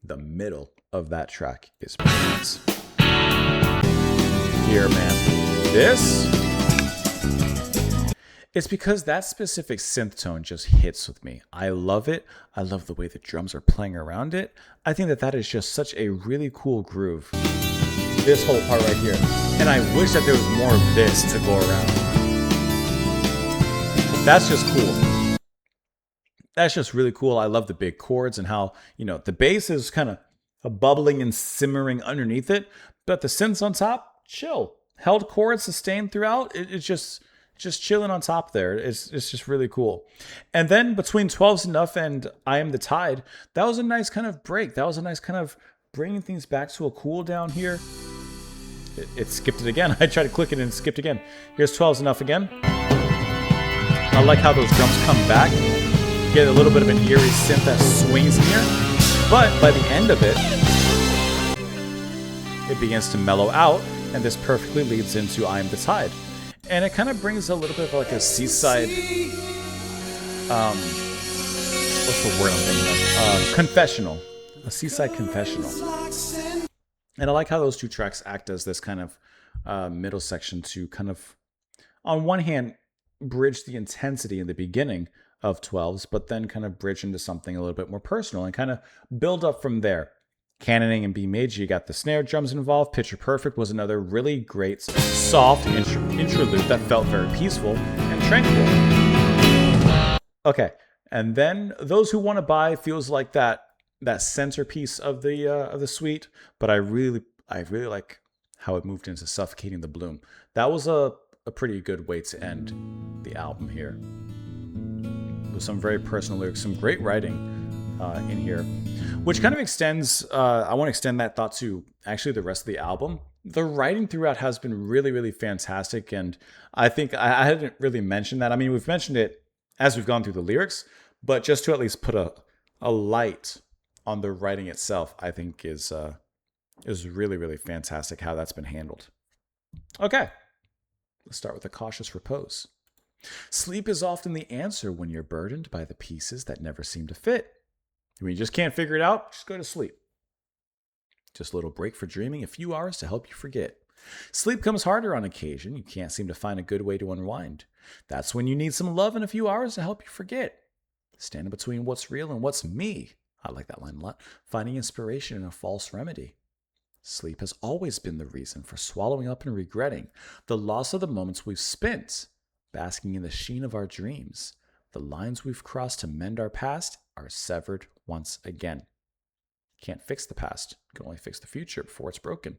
The middle of that track is brilliant. Here, man. This... It's because that specific synth tone just hits with me. I love it. I love the way the drums are playing around it. I think that is just such a really cool groove. This whole part right here. And I wish that there was more of this to go around. That's just cool. That's just really cool. I love the big chords and how, you know, the bass is kind of bubbling and simmering underneath it, but the synths on top, chill. Held chords, sustained throughout. It's just chilling on top there. It's just really cool. And then between 12's Enough and I Am the Tide, that was a nice kind of break. That was a nice kind of bringing things back to a cool down here. It skipped it again. I tried to click it and it skipped again. Here's 12's Enough again. I like how those drums come back. You get a little bit of an eerie synth that swings in here. But by the end of it, it begins to mellow out, and this perfectly leads into I Am the Tide. And it kind of brings a little bit of like a seaside, what's the word I'm thinking of? Confessional. A seaside confessional. And I like how those two tracks act as this kind of middle section to kind of, on one hand, bridge the intensity in the beginning of 12's, but then kind of bridge into something a little bit more personal and kind of build up from there. Cannoning and B major, you got the snare drums involved. Picture Perfect was another really great soft interlude that felt very peaceful and tranquil. Okay, and then Those Who Want to Buy feels like that centerpiece of the suite, but I really like how it moved into Suffocating the Bloom. That was a pretty good way to end the album here. With some very personal lyrics, some great writing in here, which kind of extends, I want to extend that thought to actually the rest of the album. The writing throughout has been really, really fantastic, and I think I hadn't really mentioned that. I mean, we've mentioned it as we've gone through the lyrics, but just to at least put a light on the writing itself, I think is really, really fantastic how that's been handled. Okay, let's start with A Cautious Repose. Sleep is often the answer when you're burdened by the pieces that never seem to fit. When you just can't figure it out, just go to sleep. Just a little break for dreaming, a few hours to help you forget. Sleep comes harder on occasion. You can't seem to find a good way to unwind. That's when you need some love and a few hours to help you forget. Standing between what's real and what's me. I like that line a lot. Finding inspiration in a false remedy. Sleep has always been the reason for swallowing up and regretting the loss of the moments we've spent, basking in the sheen of our dreams. The lines we've crossed to mend our past are severed once again. Can't fix the past. You can only fix the future before it's broken.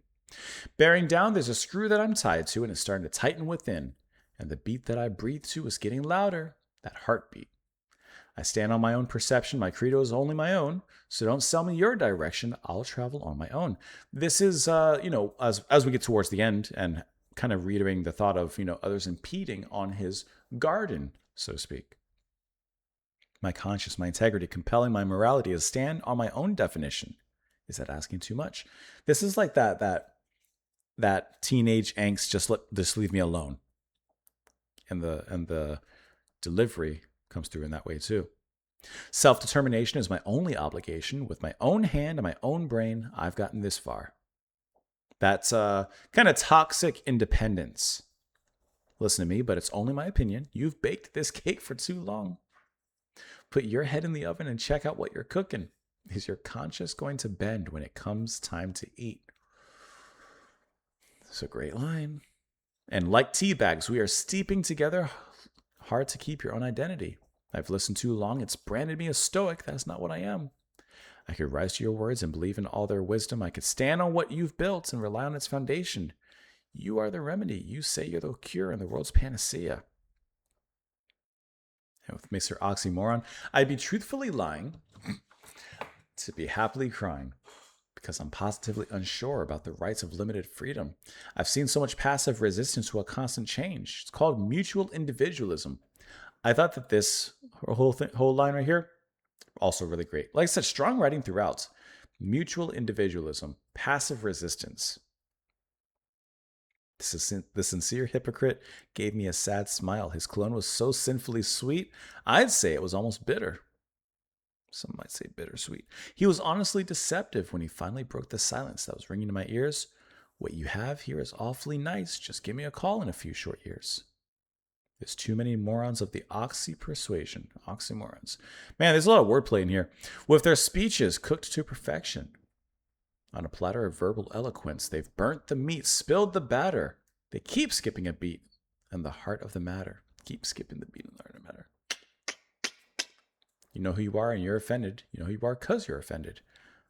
Bearing down, there's a screw that I'm tied to, and it's starting to tighten within. And the beat that I breathe to is getting louder, that heartbeat. I stand on my own perception. My credo is only my own. So don't sell me your direction. I'll travel on my own. This is, as we get towards the end and kind of reiterating the thought of, others impeding on his garden, so to speak. My conscience, my integrity, compelling my morality is stand on my own definition. Is that asking too much? This is like that teenage angst. Just leave me alone. And the delivery comes through in that way too. Self-determination is my only obligation. With my own hand and my own brain, I've gotten this far. That's kind of toxic independence. Listen to me, but it's only my opinion. You've baked this cake for too long. Put your head in the oven and check out what you're cooking. Is your conscience going to bend when it comes time to eat? It's a great line. And like tea bags, we are steeping together. Hard to keep your own identity. I've listened too long. It's branded me a stoic. That's not what I am. I could rise to your words and believe in all their wisdom. I could stand on what you've built and rely on its foundation. You are the remedy. You say you're the cure and the world's panacea. And with Mr. Oxymoron, I'd be truthfully lying to be happily crying because I'm positively unsure about the rights of limited freedom. I've seen so much passive resistance to a constant change. It's called mutual individualism. I thought that this whole line right here, also really great. Like I said, strong writing throughout. Mutual individualism, passive resistance. The sincere hypocrite gave me a sad smile. His cologne was so sinfully sweet, I'd say it was almost bitter. Some might say bittersweet. He was honestly deceptive when he finally broke the silence that was ringing in my ears. What you have here is awfully nice. Just give me a call in a few short years. There's too many morons of the persuasion. Oxymorons. Man, there's a lot of wordplay in here. With their speeches cooked to perfection. On a platter of verbal eloquence, they've burnt the meat, spilled the batter. They keep skipping a beat and the heart of the matter. Keep skipping the beat and the heart of the matter. You know who you are and you're offended. You know who you are because you're offended.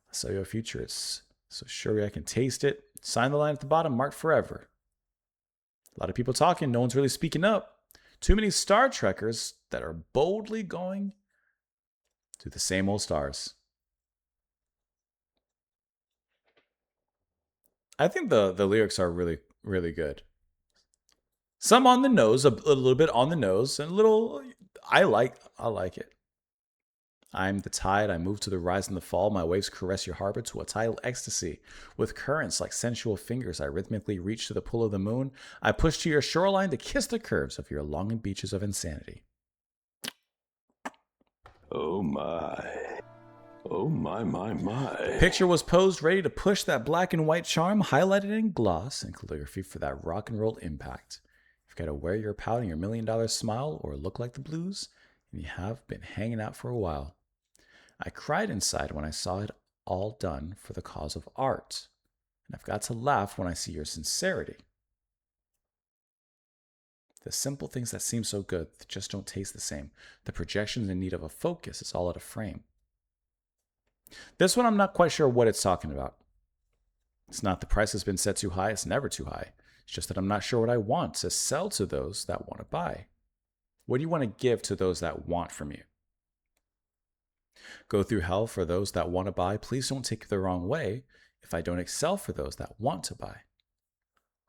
I saw your future. It's so sure I can taste it. Sign the line at the bottom, marked forever. A lot of people talking. No one's really speaking up. Too many Star Trekkers that are boldly going to the same old stars. I think the lyrics are really, really good. Some on the nose, a little bit on the nose, and a little, I like it. I'm the tide, I move to the rise and the fall. My waves caress your harbor to a tidal ecstasy. With currents like sensual fingers, I rhythmically reach to the pull of the moon. I push to your shoreline to kiss the curves of your longing beaches of insanity. Oh my. Oh my. Picture was posed ready to push that black and white charm, highlighted in gloss and calligraphy for that rock and roll impact. You've got to wear your pout and your $1 million smile or look like the blues, and you have been hanging out for a while. I cried inside when I saw it all done for the cause of art, and I've got to laugh when I see your sincerity. The simple things that seem so good just don't taste the same. The projections in need of a focus is all out of frame. This one, I'm not quite sure what it's talking about. It's not the price has been set too high. It's never too high. It's just that I'm not sure what I want to sell to those that want to buy. What do you want to give to those that want from you? Go through hell for those that want to buy. Please don't take it the wrong way if I don't excel for those that want to buy.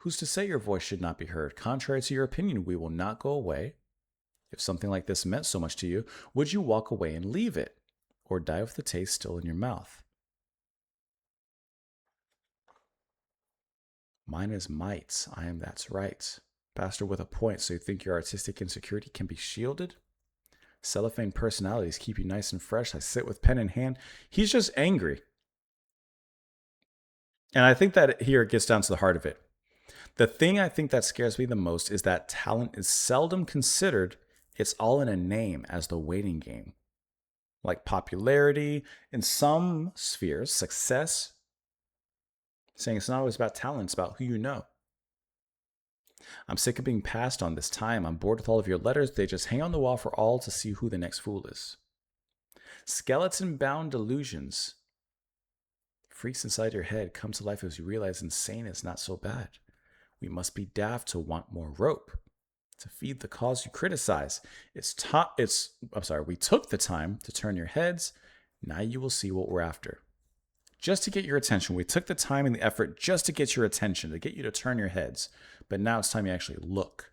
Who's to say your voice should not be heard? Contrary to your opinion, we will not go away. If something like this meant so much to you, would you walk away and leave it? Or die with the taste still in your mouth? Mine is might. I am that's right. Pastor with a point, so you think your artistic insecurity can be shielded? Cellophane personalities keep you nice and fresh. I sit with pen in hand. He's just angry. And I think that here it gets down to the heart of it. The thing I think that scares me the most is that talent is seldom considered. It's all in a name as the waiting game. Like popularity, in some spheres, success, saying it's not always about talent, it's about who you know. I'm sick of being passed on this time. I'm bored with all of your letters. They just hang on the wall for all to see who the next fool is. Skeleton-bound delusions. Freaks inside your head come to life as you realize insane is not so bad. We must be daft to want more rope, to feed the cause you criticize. We took the time to turn your heads. Now you will see what we're after. Just to get your attention. We took the time and the effort just to get your attention, to get you to turn your heads. But now it's time you actually look.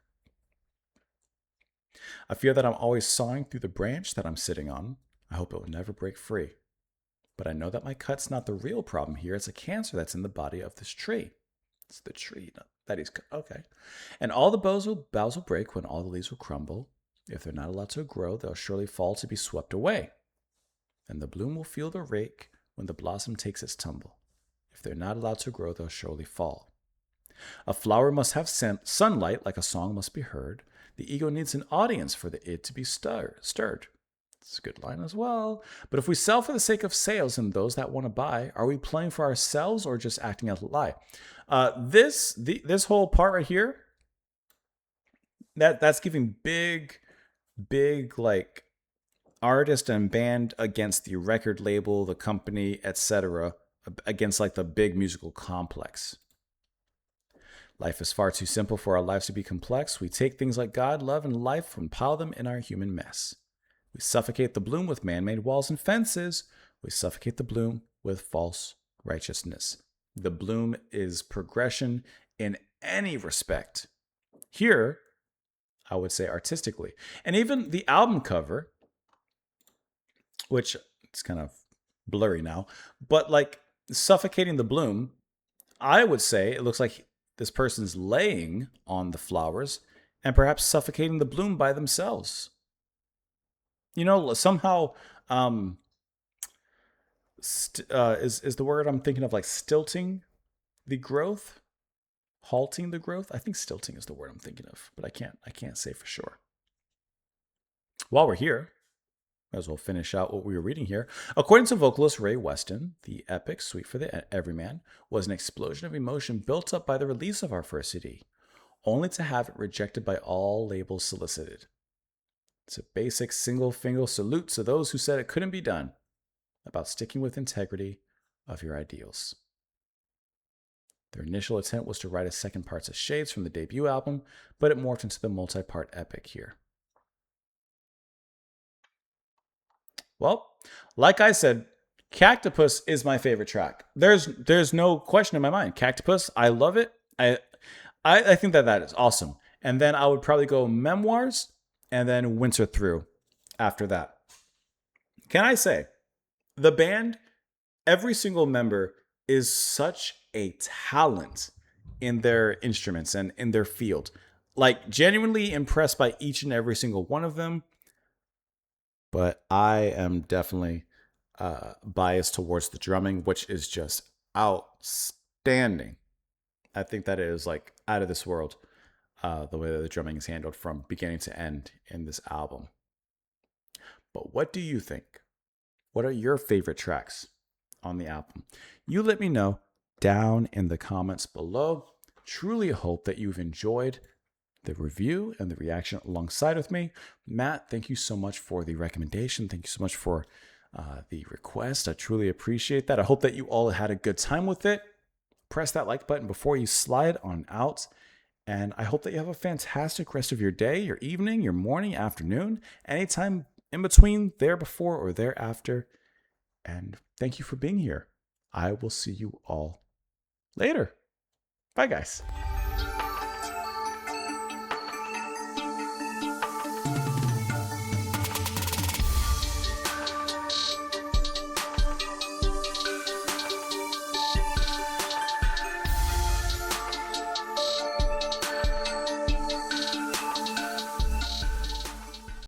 I fear that I'm always sawing through the branch that I'm sitting on. I hope it will never break free. But I know that my cut's not the real problem here. It's a cancer that's in the body of this tree. It's the tree that he's cut. Okay. And all the boughs will break when all the leaves will crumble. If they're not allowed to grow, they'll surely fall to be swept away. And the bloom will feel the rake when the blossom takes its tumble. If they're not allowed to grow, they'll surely fall. A flower must have sunlight, like a song must be heard. The ego needs an audience for the id to be stirred. It's a good line as well. But if we sell for the sake of sales and those that want to buy, are we playing for ourselves or just acting out a lie? This whole part right here, that's giving big like artist and band against the record label, the company, etc., against like the big musical complex. Life is far too simple for our lives to be complex. We take things like God, love, and life and pile them in our human mess. We suffocate the bloom with man-made walls and fences. We suffocate the bloom with false righteousness. The bloom is progression in any respect. Here, I would say artistically. And even the album cover, which it's kind of blurry now, but like suffocating the bloom, I would say it looks like this person's laying on the flowers and perhaps suffocating the bloom by themselves. You know, somehow is the word I'm thinking of like stilting the growth, halting the growth. I think stilting is the word I'm thinking of, but I can't say for sure. While we're here, might as well finish out what we were reading here. According to vocalist Ray Weston, the epic Suite for the Everyman was an explosion of emotion built up by the release of our first CD, only to have it rejected by all labels solicited. It's a basic single-finger salute to those who said it couldn't be done, about sticking with integrity of your ideals. Their initial attempt was to write a second parts of Shades from the debut album, but it morphed into the multi-part epic here. Well, like I said, Cactopus is my favorite track. There's no question in my mind. Cactopus, I love it. I think that is awesome. And then I would probably go Memoirs and then Winter Through after that. Can I say, the band, every single member is such a talent in their instruments and in their field. Like, genuinely impressed by each and every single one of them. But I am definitely biased towards the drumming, which is just outstanding. I think that it is like out of this world, the way that the drumming is handled from beginning to end in this album. But what do you think? What are your favorite tracks on the album? You let me know down in the comments below. Truly hope that you've enjoyed the review and the reaction alongside with me. Matt, thank you so much for the recommendation. Thank you so much for the request. I truly appreciate that. I hope that you all had a good time with it. Press that like button before you slide on out. And I hope that you have a fantastic rest of your day, your evening, your morning, afternoon, anytime in between, there before or thereafter. And thank you for being here. I will see you all later. Bye, guys.